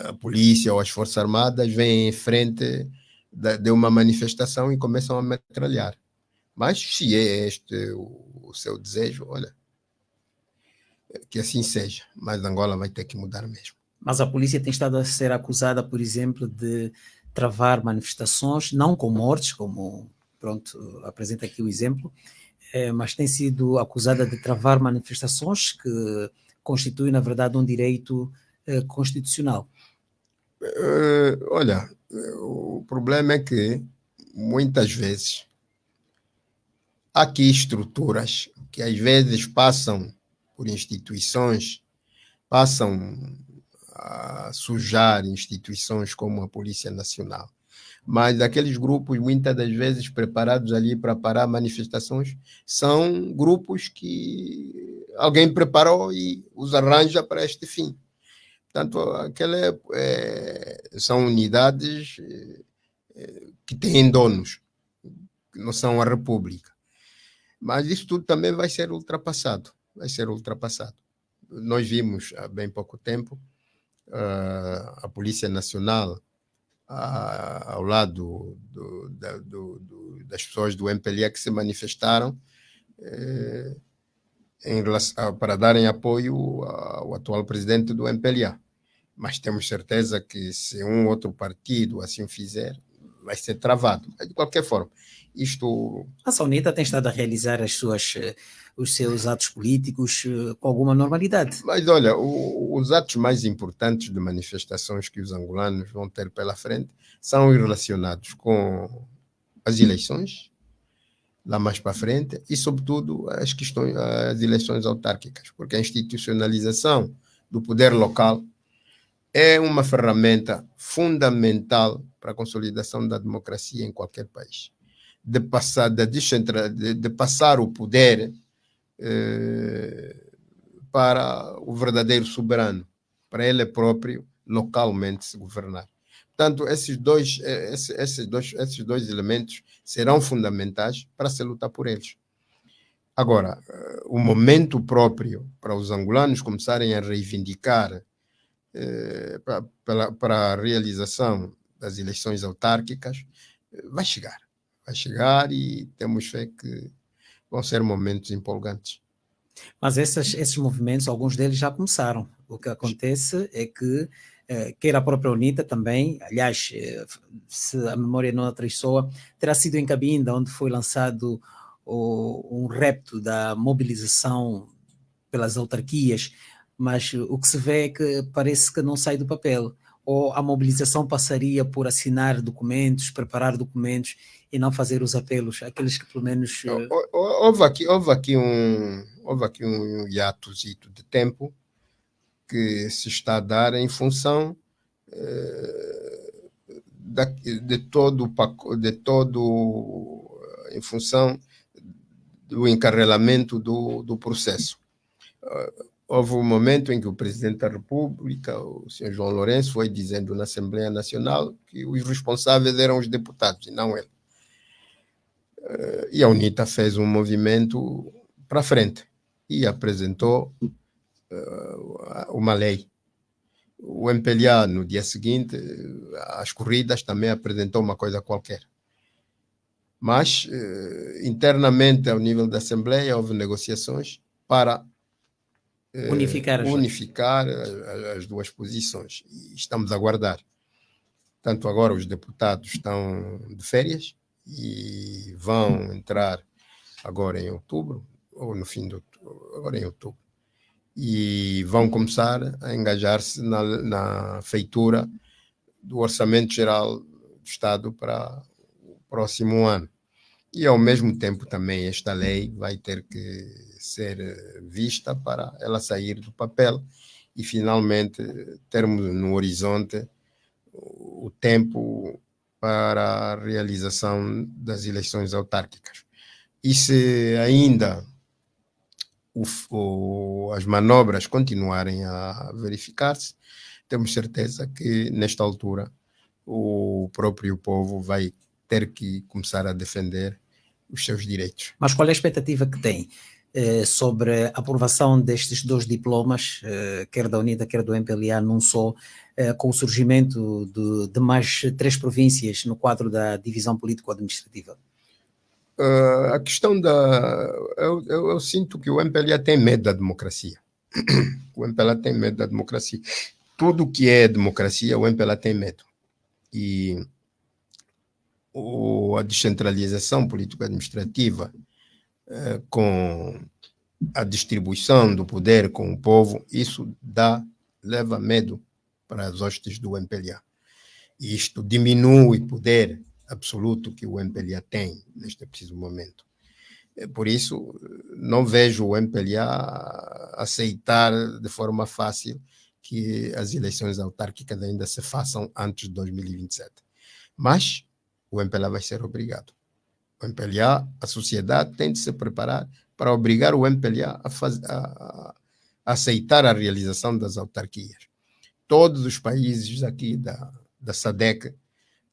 a polícia ou as Forças Armadas vêm em frente de uma manifestação e começam a metralhar. Mas se é este o seu desejo, olha, que assim seja, mas Angola vai ter que mudar mesmo. Mas a polícia tem estado a ser acusada, por exemplo, de travar manifestações, não com mortes, como, pronto, apresenta aqui o exemplo, mas tem sido acusada de travar manifestações que constituem, na verdade, um direito constitucional. Olha, o problema é que, muitas vezes, há aqui estruturas que, às vezes, passam por instituições, passam a sujar instituições como a Polícia Nacional. Mas aqueles grupos, muitas das vezes, preparados ali para parar manifestações, são grupos que alguém preparou e os arranja para este fim. Portanto, são unidades que têm donos, que não são a República. Mas isso tudo também vai ser ultrapassado. Nós vimos há bem pouco tempo a Polícia Nacional ao lado das pessoas do MPLA que se manifestaram para darem apoio ao atual presidente do MPLA. Mas temos certeza que se um outro partido assim fizer, vai ser travado. Mas, de qualquer forma, a SUNITA tem estado a realizar os seus atos políticos com alguma normalidade. Mas, olha, os atos mais importantes de manifestações que os angolanos vão ter pela frente são relacionados com as eleições, lá mais para frente, e, sobretudo, as eleições autárquicas, porque a institucionalização do poder local é uma ferramenta fundamental para a consolidação da democracia em qualquer país. De passar o poder para o verdadeiro soberano, para ele próprio localmente se governar. Portanto, esses dois elementos serão fundamentais para se lutar por eles. Agora, o momento próprio para os angolanos começarem a reivindicar para a realização das eleições autárquicas vai chegar. Vai chegar e temos fé que vão ser momentos empolgantes. Mas esses movimentos, alguns deles já começaram. O que acontece é que quer a própria UNITA também, aliás, se a memória não atraiçoa, terá sido em Cabinda, onde foi lançado um repto da mobilização pelas autarquias, mas o que se vê é que parece que não sai do papel. Ou a mobilização passaria por assinar documentos, preparar documentos e não fazer os apelos, aqueles que pelo menos... Houve aqui um hiatozito de tempo que se está a dar em função em função do encarrilamento do processo. Houve um momento em que o Presidente da República, o Sr. João Lourenço, foi dizendo na Assembleia Nacional que os responsáveis eram os deputados e não ele. E a UNITA fez um movimento para frente e apresentou uma lei. O MPLA, no dia seguinte, às corridas, também apresentou uma coisa qualquer. Mas, internamente, ao nível da Assembleia, houve negociações para unificar as duas posições. E estamos a aguardar. Tanto agora os deputados estão de férias e vão entrar agora em outubro, ou no fim de outubro, agora em outubro. E vão começar a engajar-se na feitura do Orçamento Geral do Estado para o próximo ano. E, ao mesmo tempo, também esta lei vai ter que ser vista para ela sair do papel e, finalmente, termos no horizonte o tempo para a realização das eleições autárquicas. E se ainda as manobras continuarem a verificar-se, temos certeza que, nesta altura, o próprio povo vai ter que começar a defender os seus direitos. Mas qual é a expectativa que tem sobre a aprovação destes dois diplomas, quer da UNITA, quer do MPLA, num só, com o surgimento de mais 3 províncias no quadro da divisão político-administrativa? A questão eu sinto que o MPLA tem medo da democracia. O MPLA tem medo da democracia. Tudo que é democracia, o MPLA tem medo. E a descentralização político-administrativa, com a distribuição do poder com o povo, isso leva medo para as hostes do MPLA. E isto diminui o poder absoluto que o MPLA tem neste preciso momento. Por isso, não vejo o MPLA aceitar de forma fácil que as eleições autárquicas ainda se façam antes de 2027. Mas o MPLA vai ser obrigado. O MPLA, a sociedade tem de se preparar para obrigar o MPLA a aceitar a realização das autarquias. Todos os países aqui da SADC,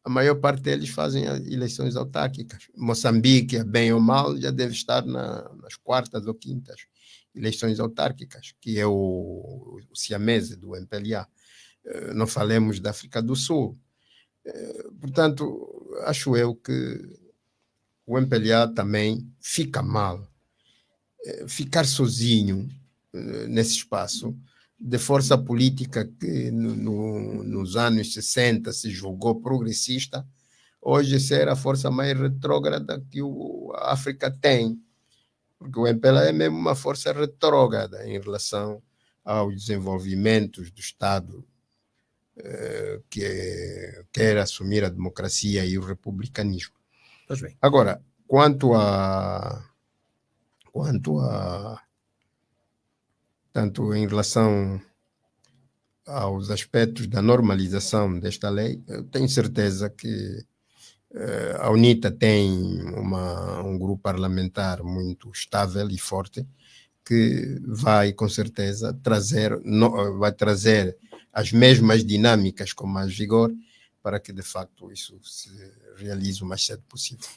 a maior parte deles fazem eleições autárquicas. Moçambique, bem ou mal, já deve estar nas quartas ou quintas eleições autárquicas, que é o siamese do MPLA. Não falemos da África do Sul. Portanto, acho eu que o MPLA também fica mal. Ficar sozinho nesse espaço de força política que nos anos 60 se julgou progressista, hoje ser a força mais retrógrada que a África tem. Porque o MPLA é mesmo uma força retrógrada em relação aos desenvolvimentos do Estado que quer assumir a democracia e o republicanismo. Pois bem. Agora, quanto tanto em relação aos aspectos da normalização desta lei, eu tenho certeza que a UNITA tem um grupo parlamentar muito estável e forte que vai, com certeza, vai trazer as mesmas dinâmicas com mais vigor para que, de facto, isso se realize o mais cedo possível.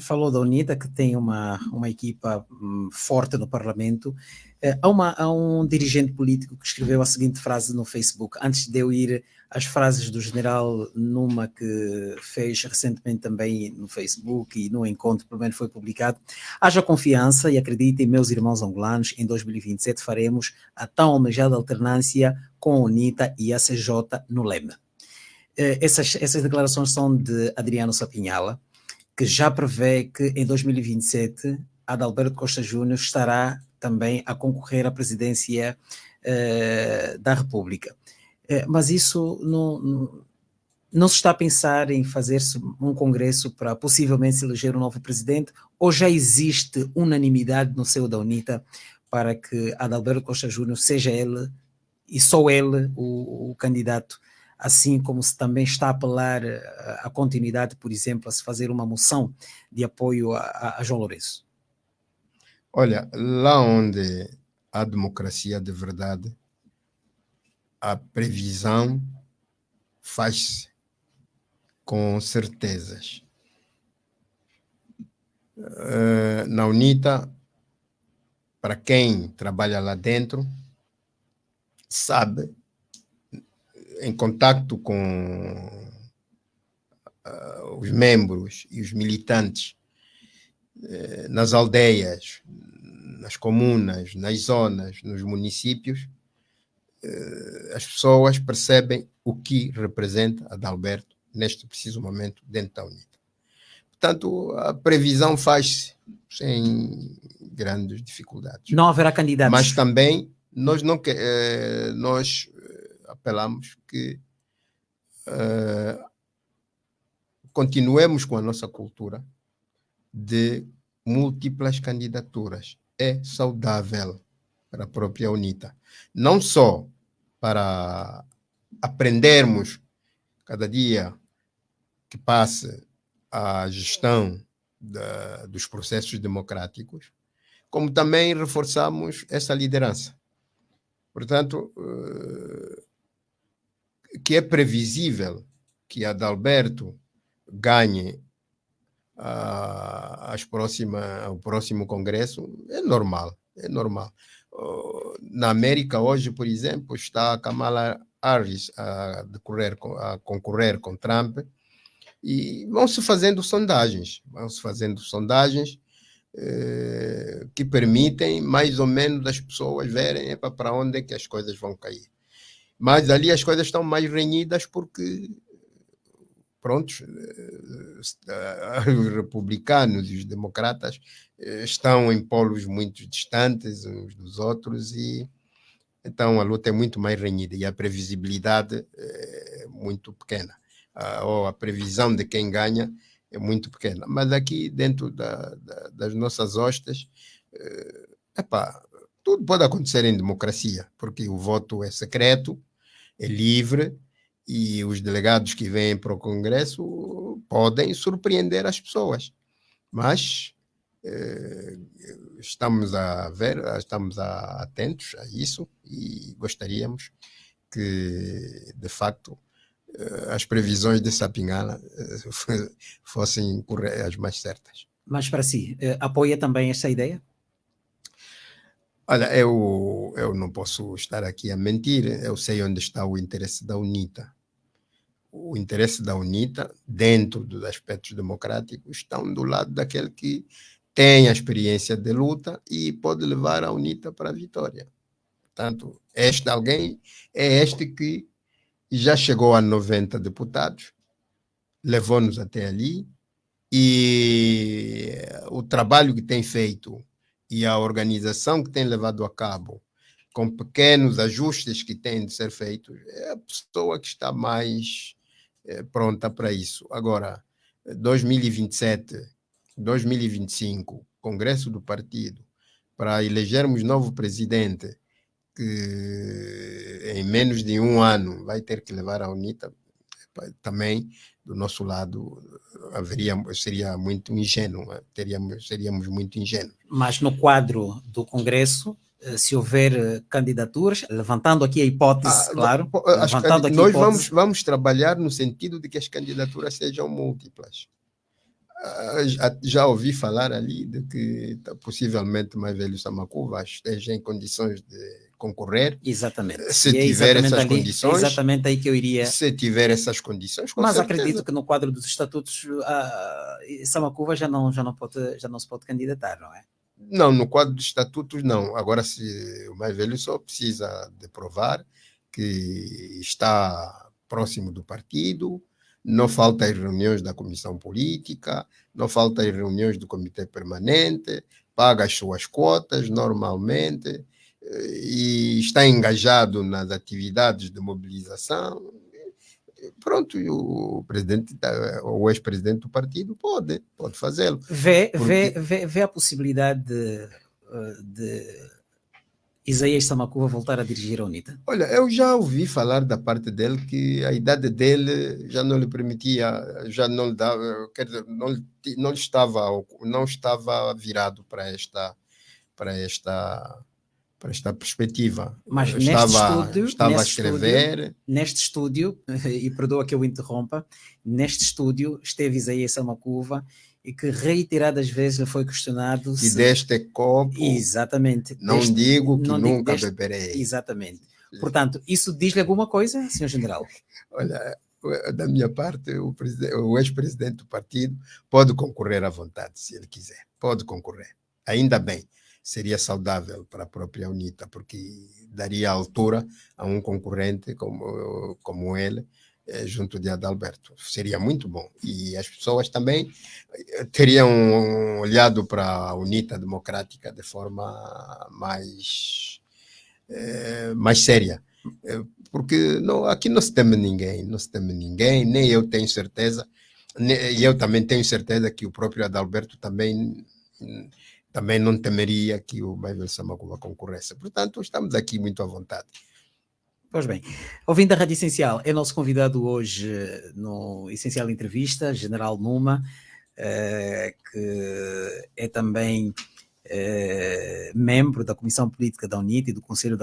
Falou da UNITA, que tem uma equipa forte no Parlamento. Há um dirigente político que escreveu a seguinte frase no Facebook, antes de eu ir às frases do general Numa, que fez recentemente também no Facebook e no encontro, pelo menos foi publicado: haja confiança e acreditem, meus irmãos angolanos, em 2027 faremos a tão almejada alternância com a UNITA e a CJ no leme. Essas declarações são de Adriano Sapinhala, que já prevê que em 2027 Adalberto Costa Júnior estará também a concorrer à presidência da República. Mas isso não se está a pensar em fazer-se um congresso para possivelmente se eleger um novo presidente, ou já existe unanimidade no seio da UNITA para que Adalberto Costa Júnior seja ele, e só ele, o candidato, assim como se também está a apelar à continuidade, por exemplo, a se fazer uma moção de apoio a João Lourenço? Olha, lá onde há democracia de verdade, a previsão faz-se com certezas. Na UNITA, para quem trabalha lá dentro, sabe, em contato com os membros e os militantes nas aldeias, nas comunas, nas zonas, nos municípios, as pessoas percebem o que representa Adalberto neste preciso momento dentro da UNITA. Portanto, a previsão faz-se sem grandes dificuldades. Não haverá candidatos. Mas também nós apelamos que continuemos com a nossa cultura de múltiplas candidaturas. É saudável para a própria UNITA. Não só para aprendermos cada dia que passa a gestão dos processos democráticos, como também reforçamos essa liderança. Portanto, que é previsível que Adalberto ganhe o próximo congresso, é normal. Na América hoje, por exemplo, está Kamala Harris a concorrer com Trump, e vão-se fazendo sondagens que permitem mais ou menos as pessoas verem para onde é que as coisas vão cair. Mas ali as coisas estão mais renhidas porque prontos, os republicanos e os democratas estão em polos muito distantes uns dos outros, e então a luta é muito mais renhida e a previsibilidade é muito pequena, ou a previsão de quem ganha é muito pequena. Mas aqui dentro das nossas hostes, tudo pode acontecer em democracia, porque o voto é secreto, é livre, e os delegados que vêm para o Congresso podem surpreender as pessoas. Mas estamos atentos a isso e gostaríamos que, de facto, as previsões de Sapinhala fossem as mais certas. Mas para si, apoia também essa ideia? Olha, eu não posso estar aqui a mentir, eu sei onde está o interesse da UNITA. O interesse da UNITA, dentro dos aspectos democráticos, estão do lado daquele que tem a experiência de luta e pode levar a UNITA para a vitória. Portanto, este alguém é este que já chegou a 90 deputados, levou-nos até ali, e o trabalho que tem feito e a organização que tem levado a cabo, com pequenos ajustes que têm de ser feitos, é a pessoa que está mais pronta para isso. Agora, 2027, 2025, Congresso do Partido, para elegermos novo presidente, que em menos de um ano vai ter que levar a UNITA também, do nosso lado, seria muito ingênuo, seríamos muito ingênuos. Mas no quadro do Congresso, se houver candidaturas, levantando aqui a hipótese, claro, levantando aqui a nós hipótese, vamos trabalhar no sentido de que as candidaturas sejam múltiplas. Já ouvi falar ali de que possivelmente o mais velho Samakuva esteja em condições de concorrer. exatamente. Se tiver essas condições. É exatamente aí que eu iria. Se tiver essas condições, com mas certeza. acredito que no quadro dos estatutos, Samakuva já não se pode candidatar, não é? Não, no quadro dos estatutos, não. Agora, se o mais velho só precisa de provar que está próximo do partido, não falta as reuniões da comissão política, não falta as reuniões do comitê permanente, paga as suas cotas normalmente e está engajado nas atividades de mobilização. Pronto, e o ex-presidente do partido pode fazê-lo. Vê a possibilidade de Isaías Samakuva voltar a dirigir a UNITA? Olha, eu já ouvi falar da parte dele que a idade dele já não lhe permitia, já não lhe dava, quer dizer, não estava virado para esta perspectiva. Mas estava a escrever. Neste estúdio, e perdoa que eu interrompa, neste estúdio esteve Isaías Samakuva e que reiteradas vezes foi questionado se deste copo, exatamente, não digo que nunca beberei. Exatamente. Portanto, isso diz-lhe alguma coisa, Sr. General? Olha, da minha parte, o ex-presidente do partido pode concorrer à vontade, se ele quiser. Pode concorrer. Ainda bem. Seria saudável para a própria UNITA, porque daria altura a um concorrente como ele, junto de Adalberto. Seria muito bom. E as pessoas também teriam olhado para a UNITA democrática de forma mais séria. Porque aqui não se teme ninguém, nem eu tenho certeza, e eu também tenho certeza que o próprio Adalberto também não temeria que o mais velho Samakuva concorresse. Portanto, estamos aqui muito à vontade. Pois bem, ouvindo a Rádio Essencial, é nosso convidado hoje no Essencial Entrevista, General Numa, que é também membro da Comissão Política da UNITA e do Conselho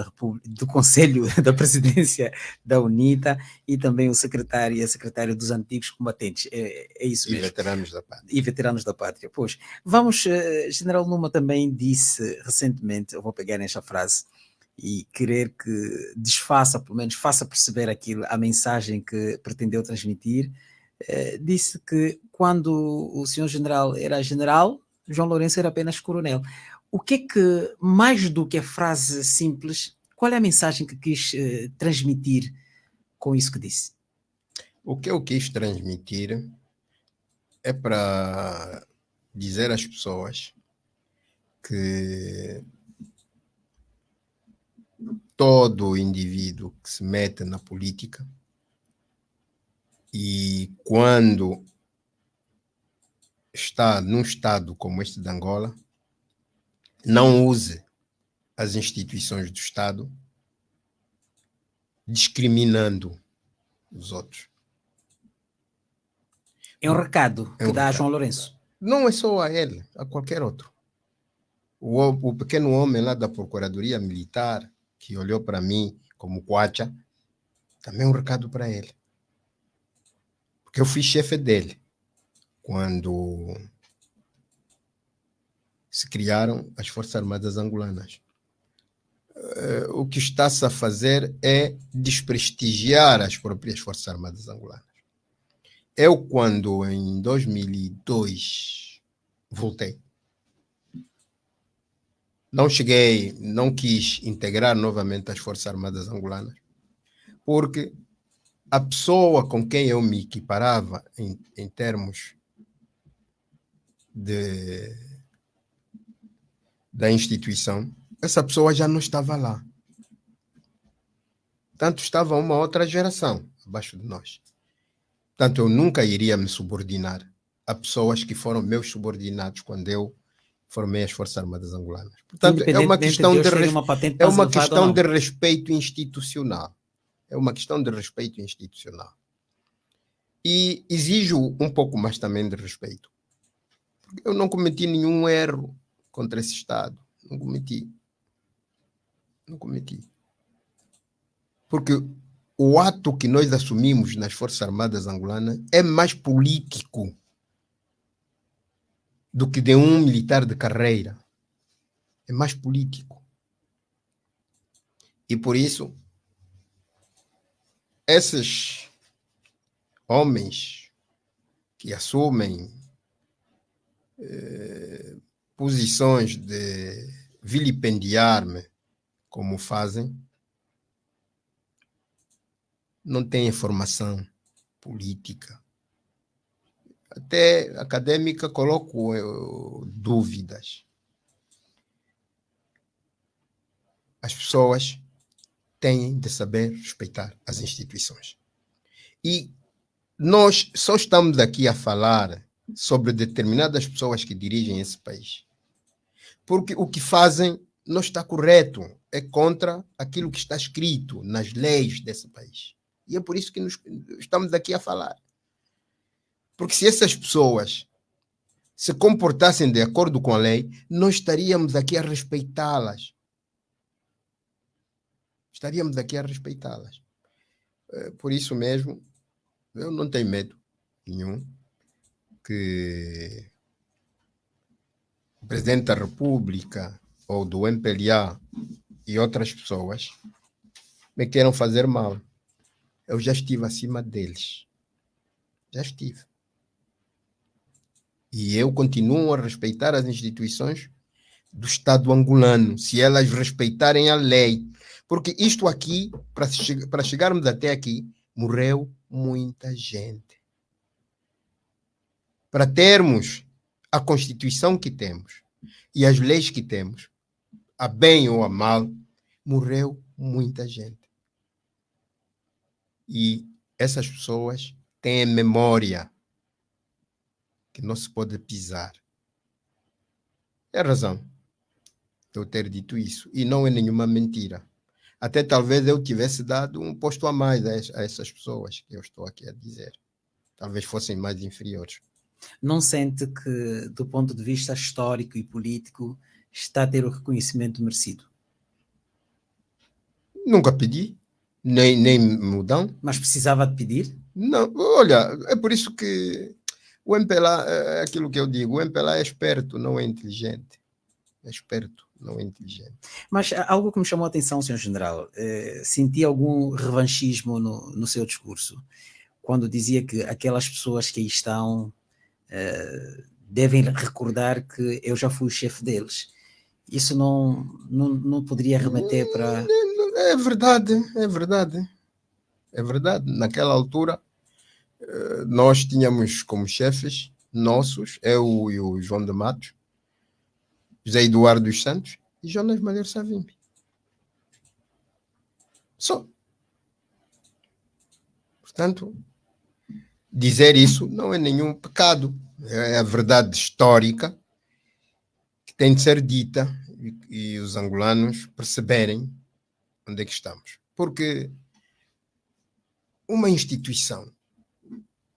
da Presidência da UNITA e também o secretário dos Antigos Combatentes. É isso mesmo. E veteranos da pátria. E veteranos da pátria. Pois, vamos, General Numa também disse recentemente, eu vou pegar nesta frase, e querer que desfaça, pelo menos faça perceber a mensagem que pretendeu transmitir, disse que quando o senhor general era general, João Lourenço era apenas coronel. O que é que, mais do que a frase simples, qual é a mensagem que quis transmitir com isso que disse? O que eu quis transmitir é para dizer às pessoas que todo indivíduo que se mete na política e quando está num estado como este de Angola, não use as instituições do Estado discriminando os outros. É um recado que dá a João Lourenço. Não é só a ele, a qualquer outro. O pequeno homem lá da Procuradoria Militar, que olhou para mim como Kwacha, também é um recado para ele. Porque eu fui chefe dele quando se criaram as Forças Armadas Angolanas. O que está-se a fazer é desprestigiar as próprias Forças Armadas Angolanas. Eu, quando em 2002 voltei, não quis integrar novamente as Forças Armadas Angolanas, porque a pessoa com quem eu me equiparava em termos da instituição, essa pessoa já não estava lá. Tanto estava uma outra geração abaixo de nós. Tanto eu nunca iria me subordinar a pessoas que foram meus subordinados quando eu formei as Forças Armadas Angolanas. Portanto, é uma questão de respeito institucional. É uma questão de respeito institucional. E exijo um pouco mais também de respeito. Eu não cometi nenhum erro contra esse Estado. Não cometi. Não cometi. Porque o ato que nós assumimos nas Forças Armadas angolanas é mais político do que de um militar de carreira. É mais político. E por isso, esses homens que assumem posições de vilipendiar-me como fazem, não têm formação política. Até acadêmica, coloco dúvidas. As pessoas têm de saber respeitar as instituições. E nós só estamos aqui a falar sobre determinadas pessoas que dirigem esse país, porque o que fazem não está correto, é contra aquilo que está escrito nas leis desse país. E é por isso que estamos aqui a falar. Porque se essas pessoas se comportassem de acordo com a lei, nós estaríamos aqui a respeitá-las. Estaríamos aqui a respeitá-las. Por isso mesmo, eu não tenho medo nenhum que o Presidente da República ou do MPLA e outras pessoas me queiram fazer mal. Eu já estive acima deles. Já estive. E eu continuo a respeitar as instituições do Estado angolano, se elas respeitarem a lei. Porque isto aqui, para chegarmos até aqui, morreu muita gente. Para termos a Constituição que temos e as leis que temos, a bem ou a mal, morreu muita gente. E essas pessoas têm memória que não se pode pisar. É a razão de eu ter dito isso. E não é nenhuma mentira. Até talvez eu tivesse dado um posto a mais a essas pessoas que eu estou aqui a dizer. Talvez fossem mais inferiores. Não sente que, do ponto de vista histórico e político, está a ter o reconhecimento merecido? Nunca pedi, nem mudão. Mas precisava de pedir? Não, olha, é por isso que o MPLA, é aquilo que eu digo, o MPLA é esperto, não é inteligente. É esperto, não é inteligente. Mas algo que me chamou a atenção, Sr. General, senti algum revanchismo no seu discurso, quando dizia que aquelas pessoas que aí estão devem recordar que eu já fui o chefe deles. Isso não poderia remeter para... É verdade, é verdade. É verdade. Naquela altura, nós tínhamos como chefes nossos, eu e o João de Matos, José Eduardo dos Santos e Jonas Malheiro Savimbi. Só. Portanto, dizer isso não é nenhum pecado. É a verdade histórica que tem de ser dita e os angolanos perceberem onde é que estamos. Porque uma instituição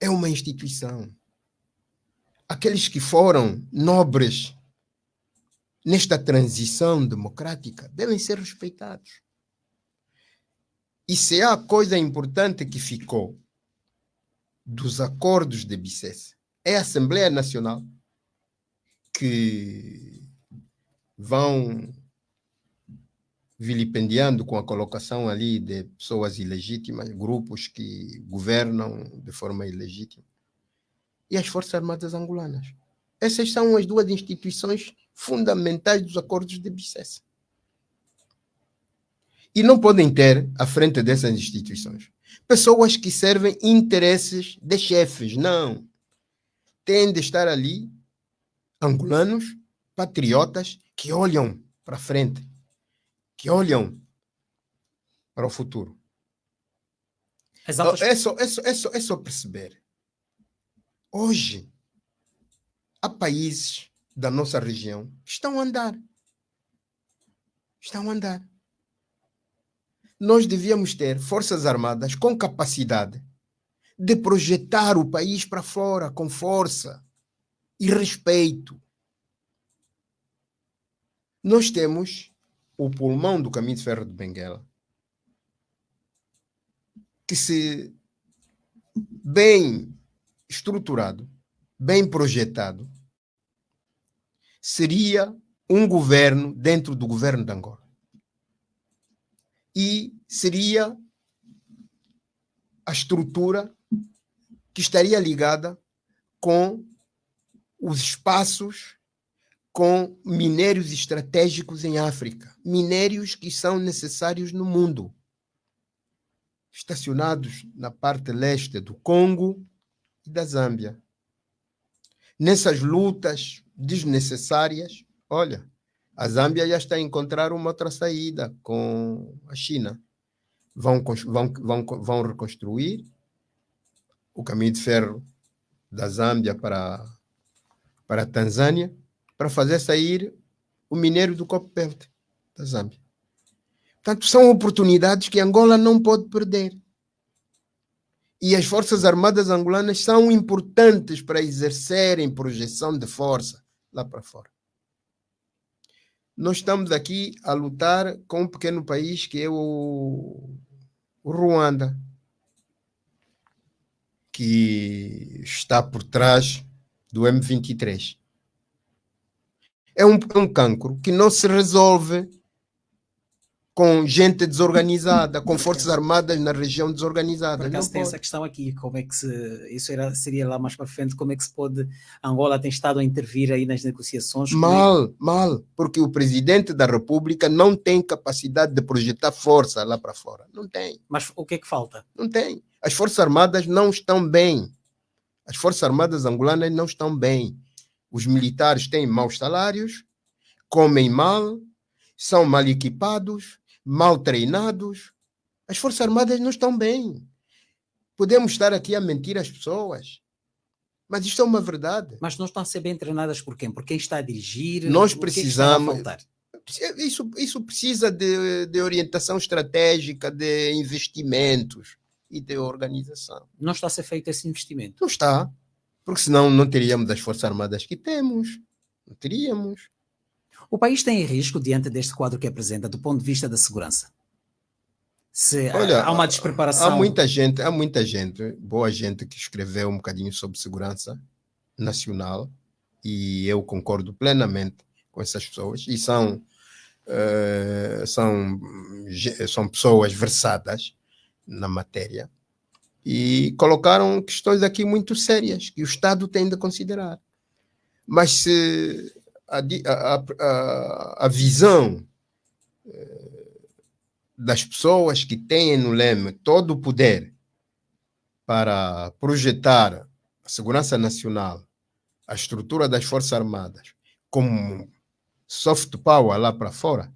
é uma instituição. Aqueles que foram nobres nesta transição democrática devem ser respeitados. E se há coisa importante que ficou dos acordos de Bicesse, é a Assembleia Nacional, que vão vilipendiando com a colocação ali de pessoas ilegítimas, grupos que governam de forma ilegítima, e as Forças Armadas angolanas. Essas são as duas instituições fundamentais dos acordos de Bicesse. E não podem ter, à frente dessas instituições, pessoas que servem interesses de chefes. Não. Têm de estar ali angolanos, patriotas, que olham para frente, que olham para o futuro. É só perceber. Hoje, há países da nossa região que estão a andar. Estão a andar. Nós devíamos ter forças armadas com capacidade de projetar o país para fora com força e respeito. Nós temos o pulmão do Caminho de Ferro de Benguela, que, se bem estruturado, bem projetado, seria um governo dentro do governo de Angola. E seria a estrutura que estaria ligada com os espaços, com minérios estratégicos em África, minérios que são necessários no mundo, estacionados na parte leste do Congo e da Zâmbia. Nessas lutas desnecessárias, olha, a Zâmbia já está a encontrar uma outra saída com a China. Vão reconstruir o caminho de ferro da Zâmbia para a Tanzânia, para fazer sair o minério do Copperbelt da Zâmbia. Portanto, são oportunidades que Angola não pode perder. E as Forças Armadas angolanas são importantes para exercerem projeção de força lá para fora. Nós estamos aqui a lutar com um pequeno país que é o Ruanda, que está por trás do M23. É um cancro que não se resolve com gente desorganizada, com forças armadas na região desorganizada. Por acaso tem essa questão aqui, como é que seria lá mais para frente, como é que se pode, Angola tem estado a intervir aí nas negociações? Mal, porque o presidente da República não tem capacidade de projetar força lá para fora, não tem. Mas o que é que falta? Não tem. As forças armadas não estão bem. As forças armadas angolanas não estão bem. Os militares têm maus salários, comem mal, são mal equipados, mal treinados. As Forças Armadas não estão bem. Podemos estar aqui a mentir às pessoas, mas isto é uma verdade. Mas não estão a ser bem treinadas por quem? Por quem está a dirigir? Nós precisamos... O que é que está a faltar? Isso precisa de orientação estratégica, de investimentos e de organização. Não está a ser feito esse investimento? Não está, porque senão não teríamos as Forças Armadas que temos. Não teríamos. O país tem risco diante deste quadro que apresenta, do ponto de vista da segurança? Olha, há uma despreparação. Há muita gente, boa gente, que escreveu um bocadinho sobre segurança nacional, e eu concordo plenamente com essas pessoas, e são pessoas versadas na matéria, e colocaram questões aqui muito sérias que o Estado tem de considerar. Mas se a visão das pessoas que têm no leme todo o poder para projetar a segurança nacional, a estrutura das Forças Armadas, como soft power lá para fora,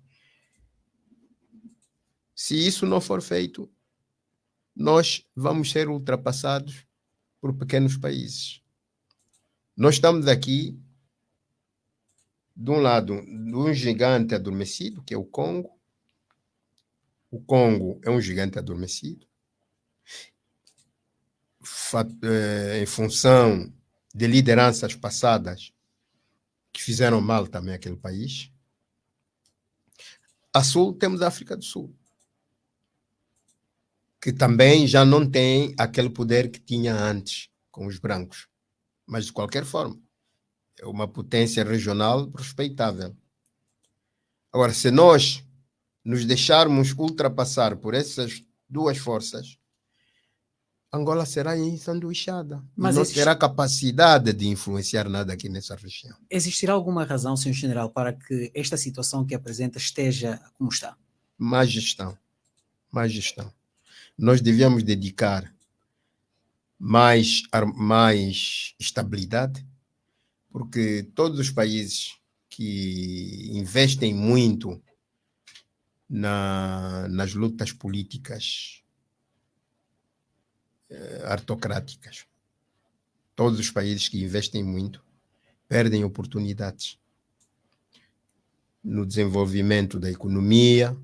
se isso não for feito, nós vamos ser ultrapassados por pequenos países. Nós estamos aqui, de um lado, de um gigante adormecido, que é o Congo. O Congo é um gigante adormecido, em função de lideranças passadas que fizeram mal também àquele país. A sul temos a África do Sul, que também já não tem aquele poder que tinha antes com os brancos. Mas, de qualquer forma, é uma potência regional respeitável. Agora, se nós nos deixarmos ultrapassar por essas duas forças, Angola será ensanduichada. Mas não terá capacidade de influenciar nada aqui nessa região. Existirá alguma razão, Sr. General, para que esta situação que apresenta esteja como está? Má gestão. Nós devíamos dedicar mais estabilidade, porque todos os países que investem muito nas lutas políticas aristocráticas, todos os países que investem muito perdem oportunidades no desenvolvimento da economia,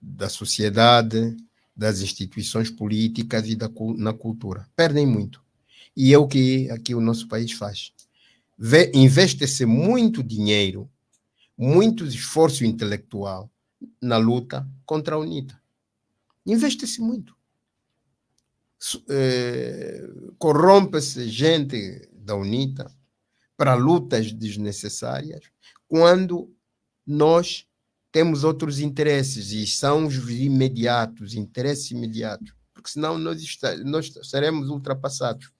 da sociedade, das instituições políticas e na cultura. Perdem muito. E é o que aqui o nosso país faz. Investe-se muito dinheiro, muito esforço intelectual na luta contra a UNITA. Investe-se muito. Corrompe-se gente da UNITA para lutas desnecessárias, quando nós temos outros interesses, e são os imediatos, interesses imediatos, porque senão nós seremos ultrapassados.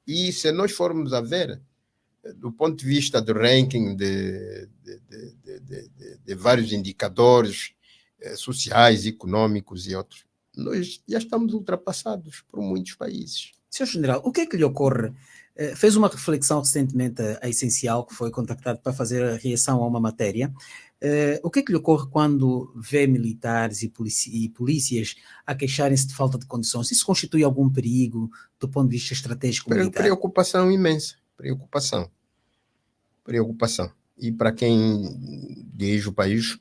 E se nós formos a ver, do ponto de vista do ranking de vários indicadores sociais, econômicos e outros, nós já estamos ultrapassados por muitos países. Senhor General, o que é que lhe ocorre? Fez uma reflexão recentemente a Essencial, que foi contactado para fazer a reação a uma matéria. O que é que lhe ocorre quando vê militares e polícias a queixarem-se de falta de condições? Isso constitui algum perigo do ponto de vista estratégico militar? Preocupação imensa. Preocupação. E para quem dirige o país,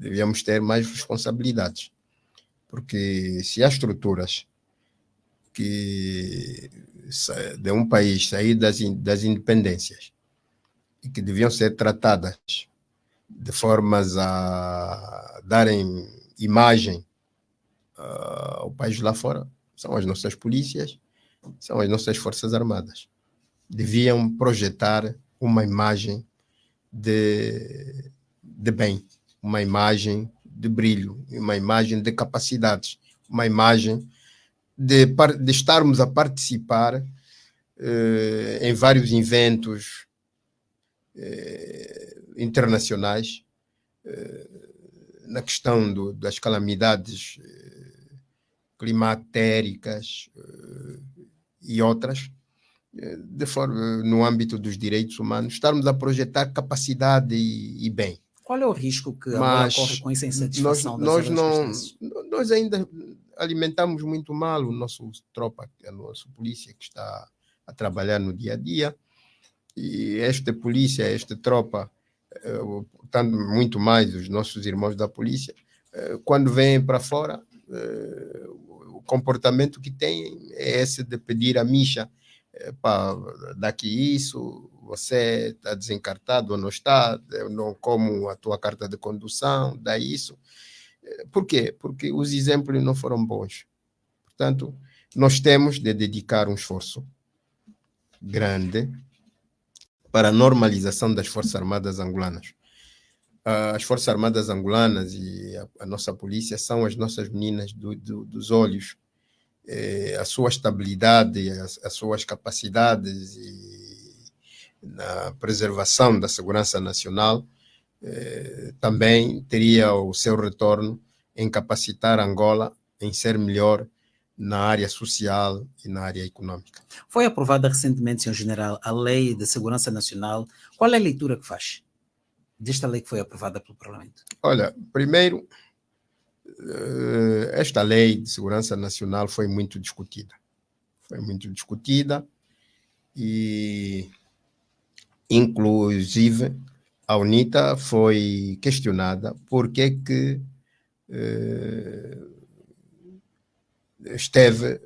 devíamos ter mais responsabilidades. Porque se há estruturas que de um país sair das independências e que deviam ser tratadas de formas a darem imagem ao país lá fora, são as nossas polícias, são as nossas forças armadas. Deviam projetar uma imagem de bem, uma imagem de brilho, uma imagem de capacidades, uma imagem de estarmos a participar em vários eventos internacionais na questão das calamidades climatéricas e outras, de forma, no âmbito dos direitos humanos, estarmos a projetar capacidade e bem. Qual é o risco que agora ocorre com essa insatisfação nós ainda alimentamos muito mal o nosso tropa, a nossa polícia que está a trabalhar no dia a dia, e esta polícia, esta tropa, tanto muito mais os nossos irmãos da polícia, quando vêm para fora, o comportamento que têm é esse de pedir a micha, daqui isso, você está desencartado ou não está, eu não como a tua carta de condução, dá isso. Por quê? Porque os exemplos não foram bons. Portanto, nós temos de dedicar um esforço grande para a normalização das Forças Armadas angolanas. As Forças Armadas angolanas e a nossa polícia são as nossas meninas dos olhos. A sua estabilidade, as suas capacidades e na preservação da segurança nacional também teria o seu retorno em capacitar Angola em ser melhor na área social e na área econômica. Foi aprovada recentemente, Sr. General, a Lei de Segurança Nacional. Qual é a leitura que faz desta lei que foi aprovada pelo Parlamento? Olha, primeiro, esta Lei de Segurança Nacional foi muito discutida. E, inclusive, a UNITA foi questionada por que esteve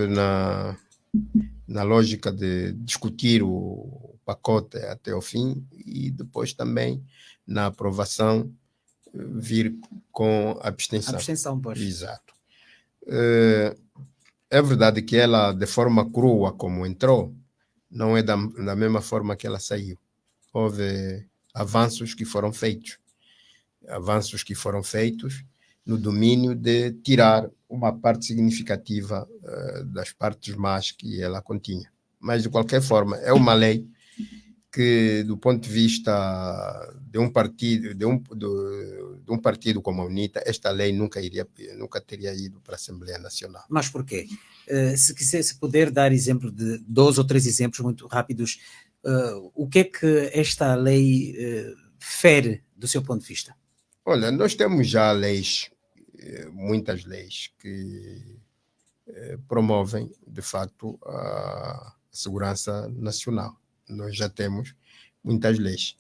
na lógica de discutir o pacote até o fim e depois também na aprovação vir com abstenção. Abstenção, pois. Exato. É verdade que ela, de forma crua como entrou, não é da mesma forma que ela saiu. Houve avanços que foram feitos no domínio de tirar uma parte significativa das partes más que ela continha. Mas, de qualquer forma, é uma lei que, do ponto de vista de um partido, de um partido como a UNITA, esta lei nunca teria ido para a Assembleia Nacional. Mas por quê? Se puder dar exemplo de 2 ou 3 exemplos muito rápidos, o que é que esta lei fere do seu ponto de vista? Olha, nós temos já leis, muitas leis que promovem, de facto, a segurança nacional. Nós já temos muitas leis.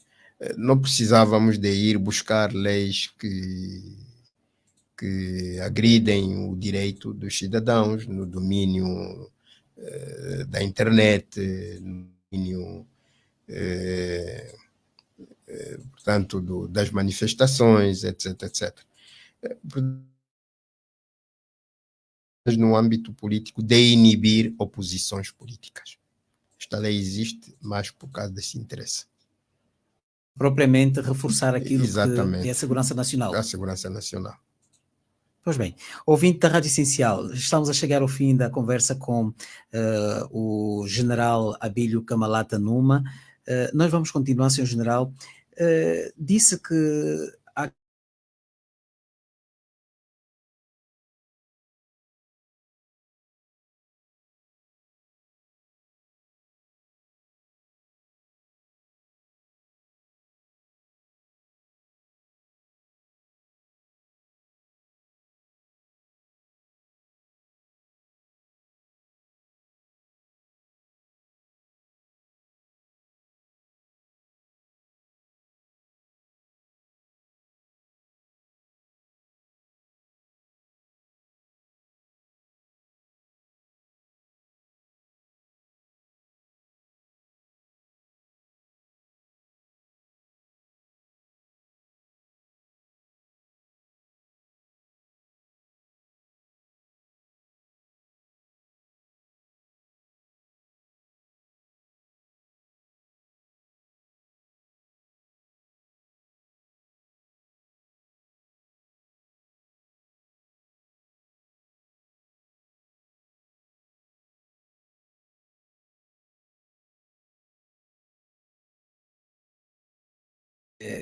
Não precisávamos de ir buscar leis que agridem o direito dos cidadãos no domínio da internet, no domínio, portanto, das manifestações, etc, etc. Mas no âmbito político, de inibir oposições políticas. Esta lei existe mais por causa desse interesse. Propriamente reforçar aquilo Exatamente. que é a segurança nacional. A segurança nacional. Pois bem, ouvinte da Rádio Essencial, estamos a chegar ao fim da conversa com o general Abílio Camalata Numa. Nós vamos continuar, senhor general. Disse que há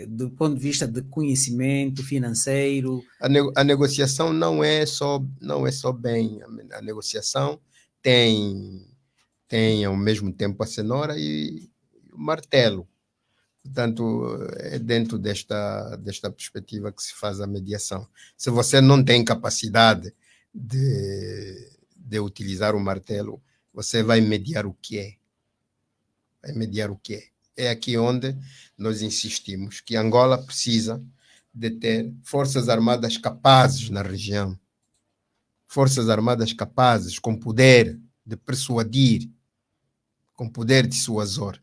do ponto de vista de conhecimento financeiro. A negociação não é só bem. A negociação tem ao mesmo tempo a cenoura e o martelo. Portanto, é dentro desta perspectiva que se faz a mediação. Se você não tem capacidade de utilizar o martelo, você vai mediar o que é. Vai mediar o que é. É aqui onde nós insistimos que Angola precisa de ter forças armadas capazes na região, forças armadas capazes, com poder de persuadir, com poder dissuasor.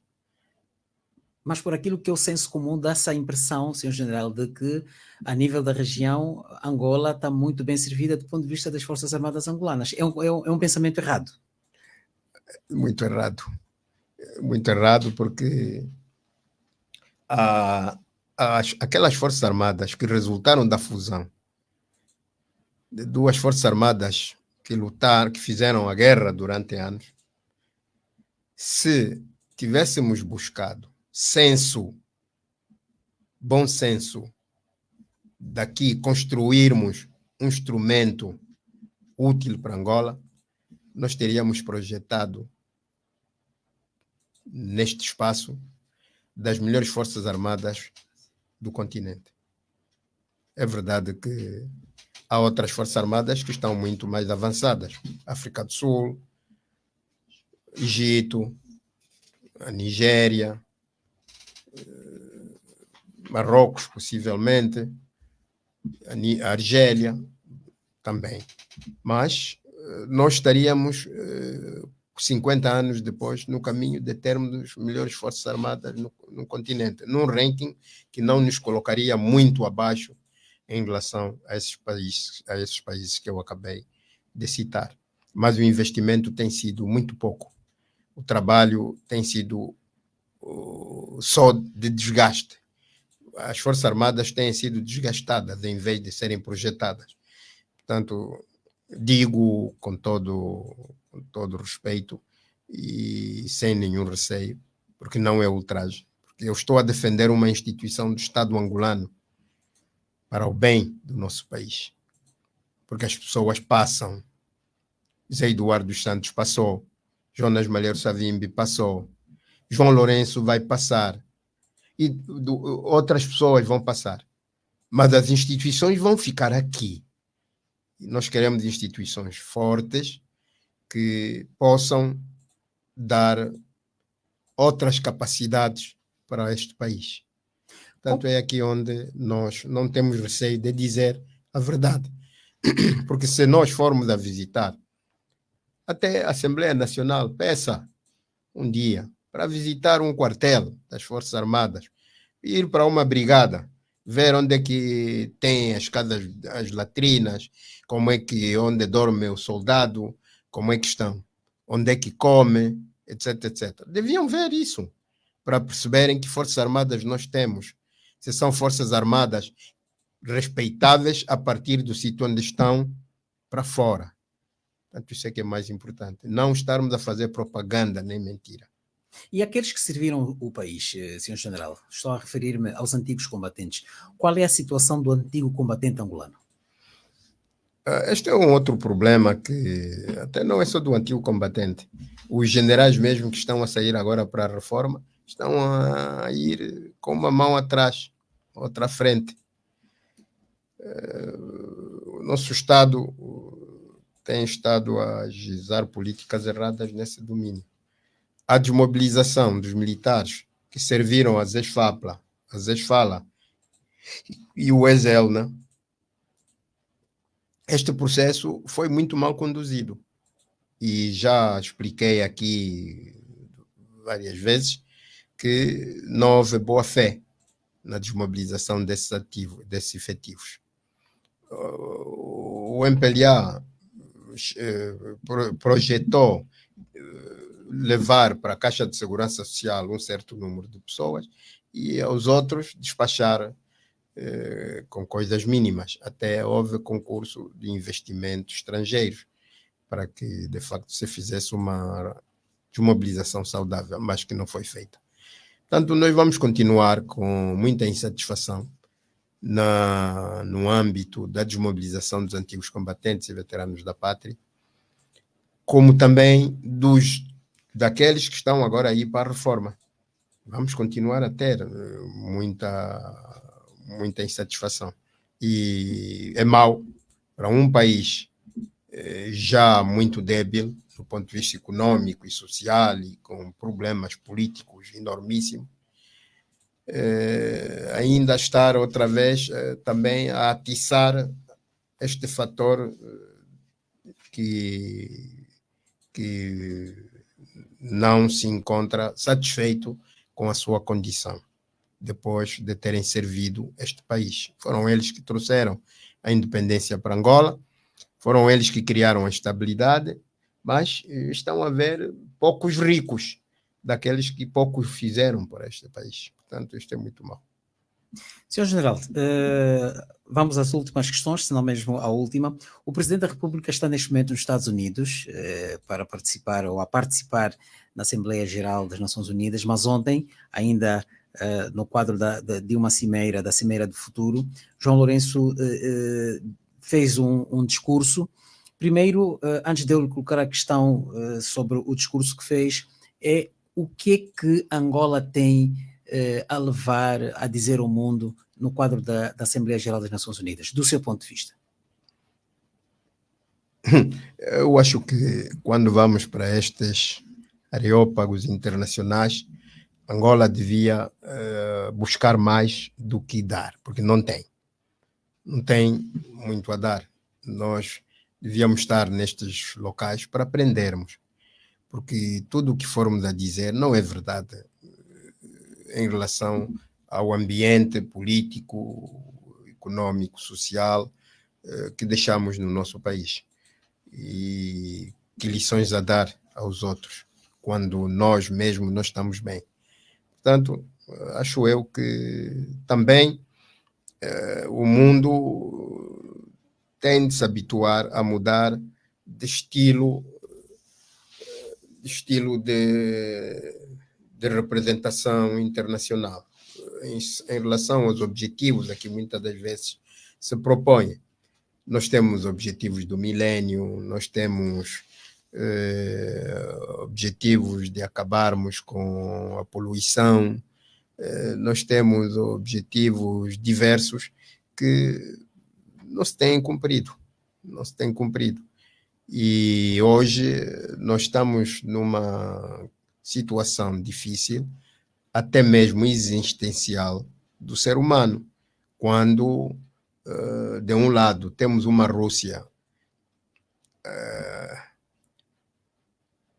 Mas por aquilo que é o senso comum, dá essa impressão, senhor general, de que a nível da região, Angola está muito bem servida do ponto de vista das Forças Armadas angolanas. É um pensamento errado. Muito errado. Muito errado, porque aquelas Forças Armadas que resultaram da fusão de duas Forças Armadas que lutaram, que fizeram a guerra durante anos, se tivéssemos buscado bom senso, daqui construirmos um instrumento útil para Angola, nós teríamos projetado neste espaço das melhores forças armadas do continente. É verdade que há outras forças armadas que estão muito mais avançadas. África do Sul, Egito, a Nigéria, Marrocos, possivelmente, a Argélia também. Mas nós estaríamos 50 anos depois no caminho de termos as melhores forças armadas no continente, num ranking que não nos colocaria muito abaixo em relação a esses países que eu acabei de citar. Mas o investimento tem sido muito pouco. O trabalho tem sido só de desgaste. As Forças Armadas têm sido desgastadas em vez de serem projetadas. Portanto, digo com todo respeito e sem nenhum receio, porque não é ultraje, porque eu estou a defender uma instituição do Estado angolano para o bem do nosso país. Porque as pessoas passam. Zé Eduardo dos Santos passou, Jonas Malheiro Savimbi passou, João Lourenço vai passar, e outras pessoas vão passar. Mas as instituições vão ficar aqui. E nós queremos instituições fortes que possam dar outras capacidades para este país. Portanto, é aqui onde nós não temos receio de dizer a verdade. Porque se nós formos a visitar, até a Assembleia Nacional peça um dia para visitar um quartel das Forças Armadas, ir para uma brigada, ver onde é que tem as casas, as latrinas, como é que, onde dorme o soldado, como é que estão, onde é que come, etc, etc. Deviam ver isso, para perceberem que Forças Armadas nós temos. Se são Forças Armadas respeitáveis a partir do sítio onde estão para fora. Portanto, isso é que é mais importante. Não estarmos a fazer propaganda nem mentira. E aqueles que serviram o país, Sr. General, estou a referir-me aos antigos combatentes. Qual é a situação do antigo combatente angolano? Este é um outro problema que até não é só do antigo combatente. Os generais mesmo que estão a sair agora para a reforma estão a ir com uma mão atrás, outra à frente. O nosso Estado tem estado a agizar políticas erradas nesse domínio. A desmobilização dos militares que serviram a ZESFAPLA, a ZESFALA e o ESELNA, este processo foi muito mal conduzido. E já expliquei aqui várias vezes que não houve boa fé na desmobilização desses efetivos. O MPLA projetou levar para a Caixa de Segurança Social um certo número de pessoas e aos outros despachar com coisas mínimas. Até houve concurso de investimentos estrangeiros para que, de facto, se fizesse uma desmobilização saudável, mas que não foi feita. Portanto, nós vamos continuar com muita insatisfação no âmbito da desmobilização dos antigos combatentes e veteranos da pátria, como também daqueles que estão agora aí para a reforma. Vamos continuar a ter muita insatisfação. E é mau para um país já muito débil do ponto de vista econômico e social e com problemas políticos enormíssimos, ainda estar outra vez também a atiçar este fator que não se encontra satisfeito com a sua condição, depois de terem servido este país. Foram eles que trouxeram a independência para Angola, foram eles que criaram a estabilidade, mas estão a haver poucos ricos daqueles que poucos fizeram por este país. Portanto, isto é muito mau. Sr. General, vamos às últimas questões, se não mesmo a última. O Presidente da República está neste momento nos Estados Unidos para participar ou a participar na Assembleia Geral das Nações Unidas, mas ontem, ainda no quadro de uma cimeira, da Cimeira do Futuro, João Lourenço fez um discurso. Primeiro, antes de eu colocar a questão sobre o discurso que fez, é o que é que Angola tem a levar a dizer ao mundo no quadro da Assembleia Geral das Nações Unidas, do seu ponto de vista? Eu acho que quando vamos para estes areópagos internacionais, Angola devia buscar mais do que dar, porque não tem muito a dar. Nós devíamos estar nestes locais para aprendermos, porque tudo o que formos a dizer não é verdade em relação ao ambiente político, econômico, social que deixamos no nosso país. E que lições a dar aos outros, quando nós mesmos não estamos bem. Portanto, acho eu que também o mundo tem de se habituar a mudar de estilo de representação internacional em relação aos objetivos a que muitas das vezes se propõe. Nós temos objetivos do milénio, nós temos objetivos de acabarmos com a poluição, nós temos objetivos diversos que não se têm cumprido. E hoje nós estamos numa situação difícil, até mesmo existencial, do ser humano, quando, de um lado, temos uma Rússia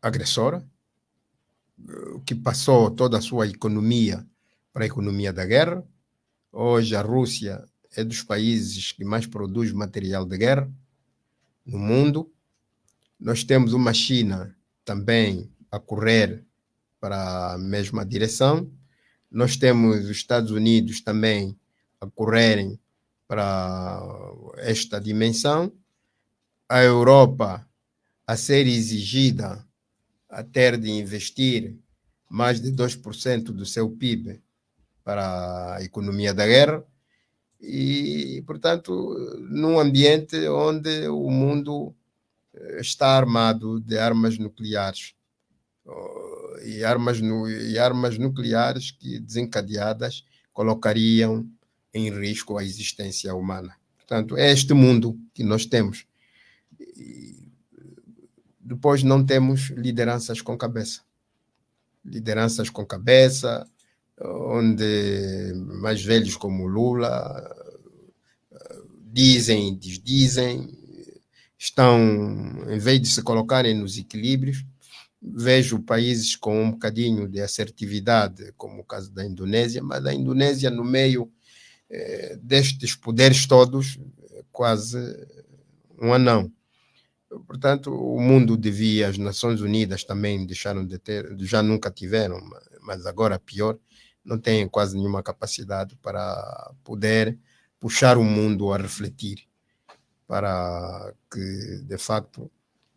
agressora, que passou toda a sua economia para a economia da guerra. Hoje a Rússia é dos países que mais produz material de guerra no mundo. Nós temos uma China também a correr para a mesma direção. Nós temos os Estados Unidos também a correrem para esta dimensão. A Europa a ser exigida a ter de investir mais de 2% do seu PIB para a economia da guerra. E, portanto, num ambiente onde o mundo está armado de armas nucleares e armas nucleares que, desencadeadas, colocariam em risco a existência humana. Portanto, é este mundo que nós temos. E depois não temos lideranças com cabeça. Lideranças com cabeça, onde mais velhos como Lula dizem, desdizem, estão, em vez de se colocarem nos equilíbrios. Vejo países com um bocadinho de assertividade, como o caso da Indonésia, mas a Indonésia, no meio destes poderes todos, é quase um anão. Portanto, o mundo devia, as Nações Unidas também deixaram de ter, já nunca tiveram, mas agora pior, não têm quase nenhuma capacidade para poder puxar o mundo a refletir, para que, de facto,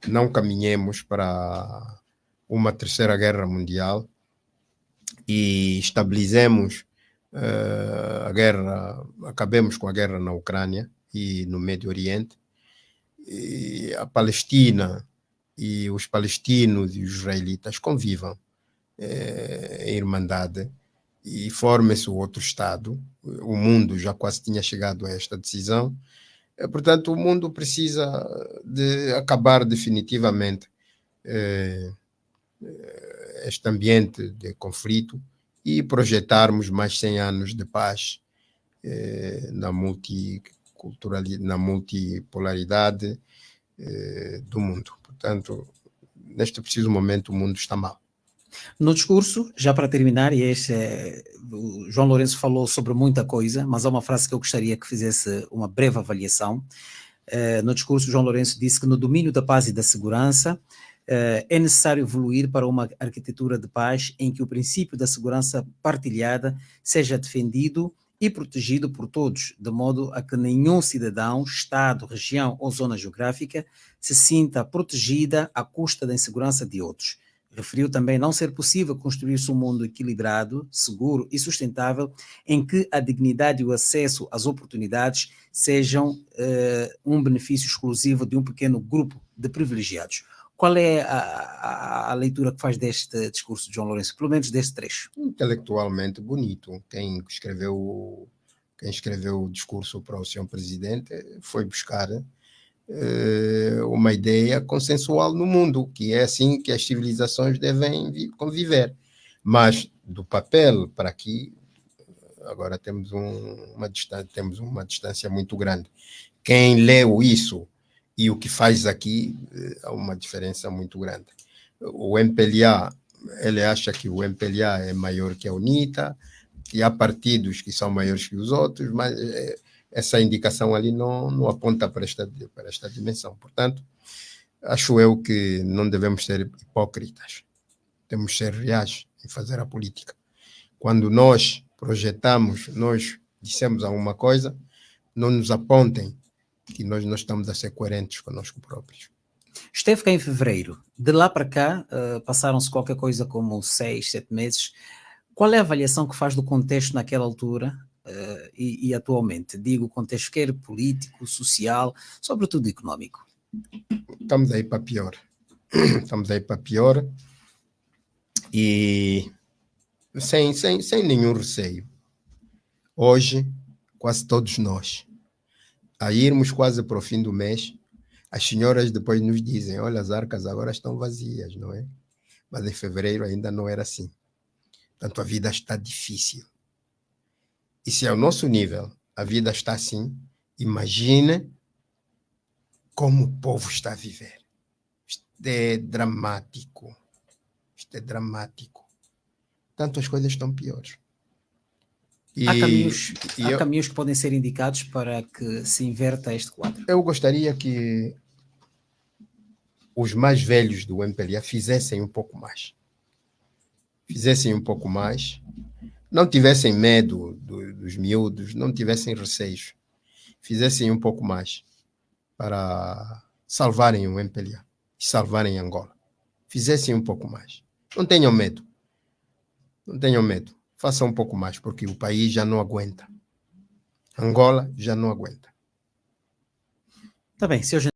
não caminhemos para uma terceira guerra mundial e estabilizemos a guerra, acabemos com a guerra na Ucrânia e no Médio Oriente, e a Palestina e os palestinos e os israelitas convivam em irmandade e forme-se o outro Estado. O mundo já quase tinha chegado a esta decisão. Portanto, o mundo precisa de acabar definitivamente este ambiente de conflito e projetarmos mais 100 anos de paz na multipolaridade do mundo. Portanto, neste preciso momento, o mundo está mal. No discurso, já para terminar, o João Lourenço falou sobre muita coisa, mas há uma frase que eu gostaria que fizesse uma breve avaliação. No discurso, João Lourenço disse que no domínio da paz e da segurança é necessário evoluir para uma arquitetura de paz em que o princípio da segurança partilhada seja defendido e protegido por todos, de modo a que nenhum cidadão, estado, região ou zona geográfica se sinta protegida à custa da insegurança de outros. Referiu também não ser possível construir-se um mundo equilibrado, seguro e sustentável em que a dignidade e o acesso às oportunidades sejam um benefício exclusivo de um pequeno grupo de privilegiados. Qual é a leitura que faz deste discurso de João Lourenço, pelo menos deste trecho? Intelectualmente bonito. Quem escreveu o discurso para o senhor presidente foi buscar uma ideia consensual no mundo, que é assim que as civilizações devem conviver. Mas do papel para aqui, agora temos uma distância muito grande. Quem leu isso e o que faz aqui, há uma diferença muito grande. O MPLA, ele acha que o MPLA é maior que a UNITA, que há partidos que são maiores que os outros, mas essa indicação ali não aponta para esta dimensão. Portanto, acho eu que não devemos ser hipócritas. Temos que ser reais em fazer a política. Quando nós projetamos, nós dissemos alguma coisa, não nos apontem que nós não estamos a ser coerentes conosco próprios. Esteve cá em fevereiro. De lá para cá, passaram-se qualquer coisa como 6, 7 meses. Qual é a avaliação que faz do contexto naquela altura e atualmente? Digo contexto quer político, social, sobretudo económico. Estamos aí para pior. Estamos aí para pior e sem nenhum receio. Hoje, quase todos nós, a irmos quase para o fim do mês, as senhoras depois nos dizem, olha, as arcas agora estão vazias, não é? Mas em fevereiro ainda não era assim. Portanto, a vida está difícil. E se ao nosso nível a vida está assim, imagine como o povo está a viver. Isto é dramático. Isto é dramático. Tanto as coisas estão piores. Há caminhos que podem ser indicados para que se inverta este quadro. Eu gostaria que os mais velhos do MPLA fizessem um pouco mais. Fizessem um pouco mais. Não tivessem medo dos miúdos, não tivessem receios. Fizessem um pouco mais para salvarem o MPLA e salvarem Angola. Fizessem um pouco mais. Não tenham medo. Não tenham medo. Façam um pouco mais, porque o país já não aguenta. Angola já não aguenta. Tá bem, Sr.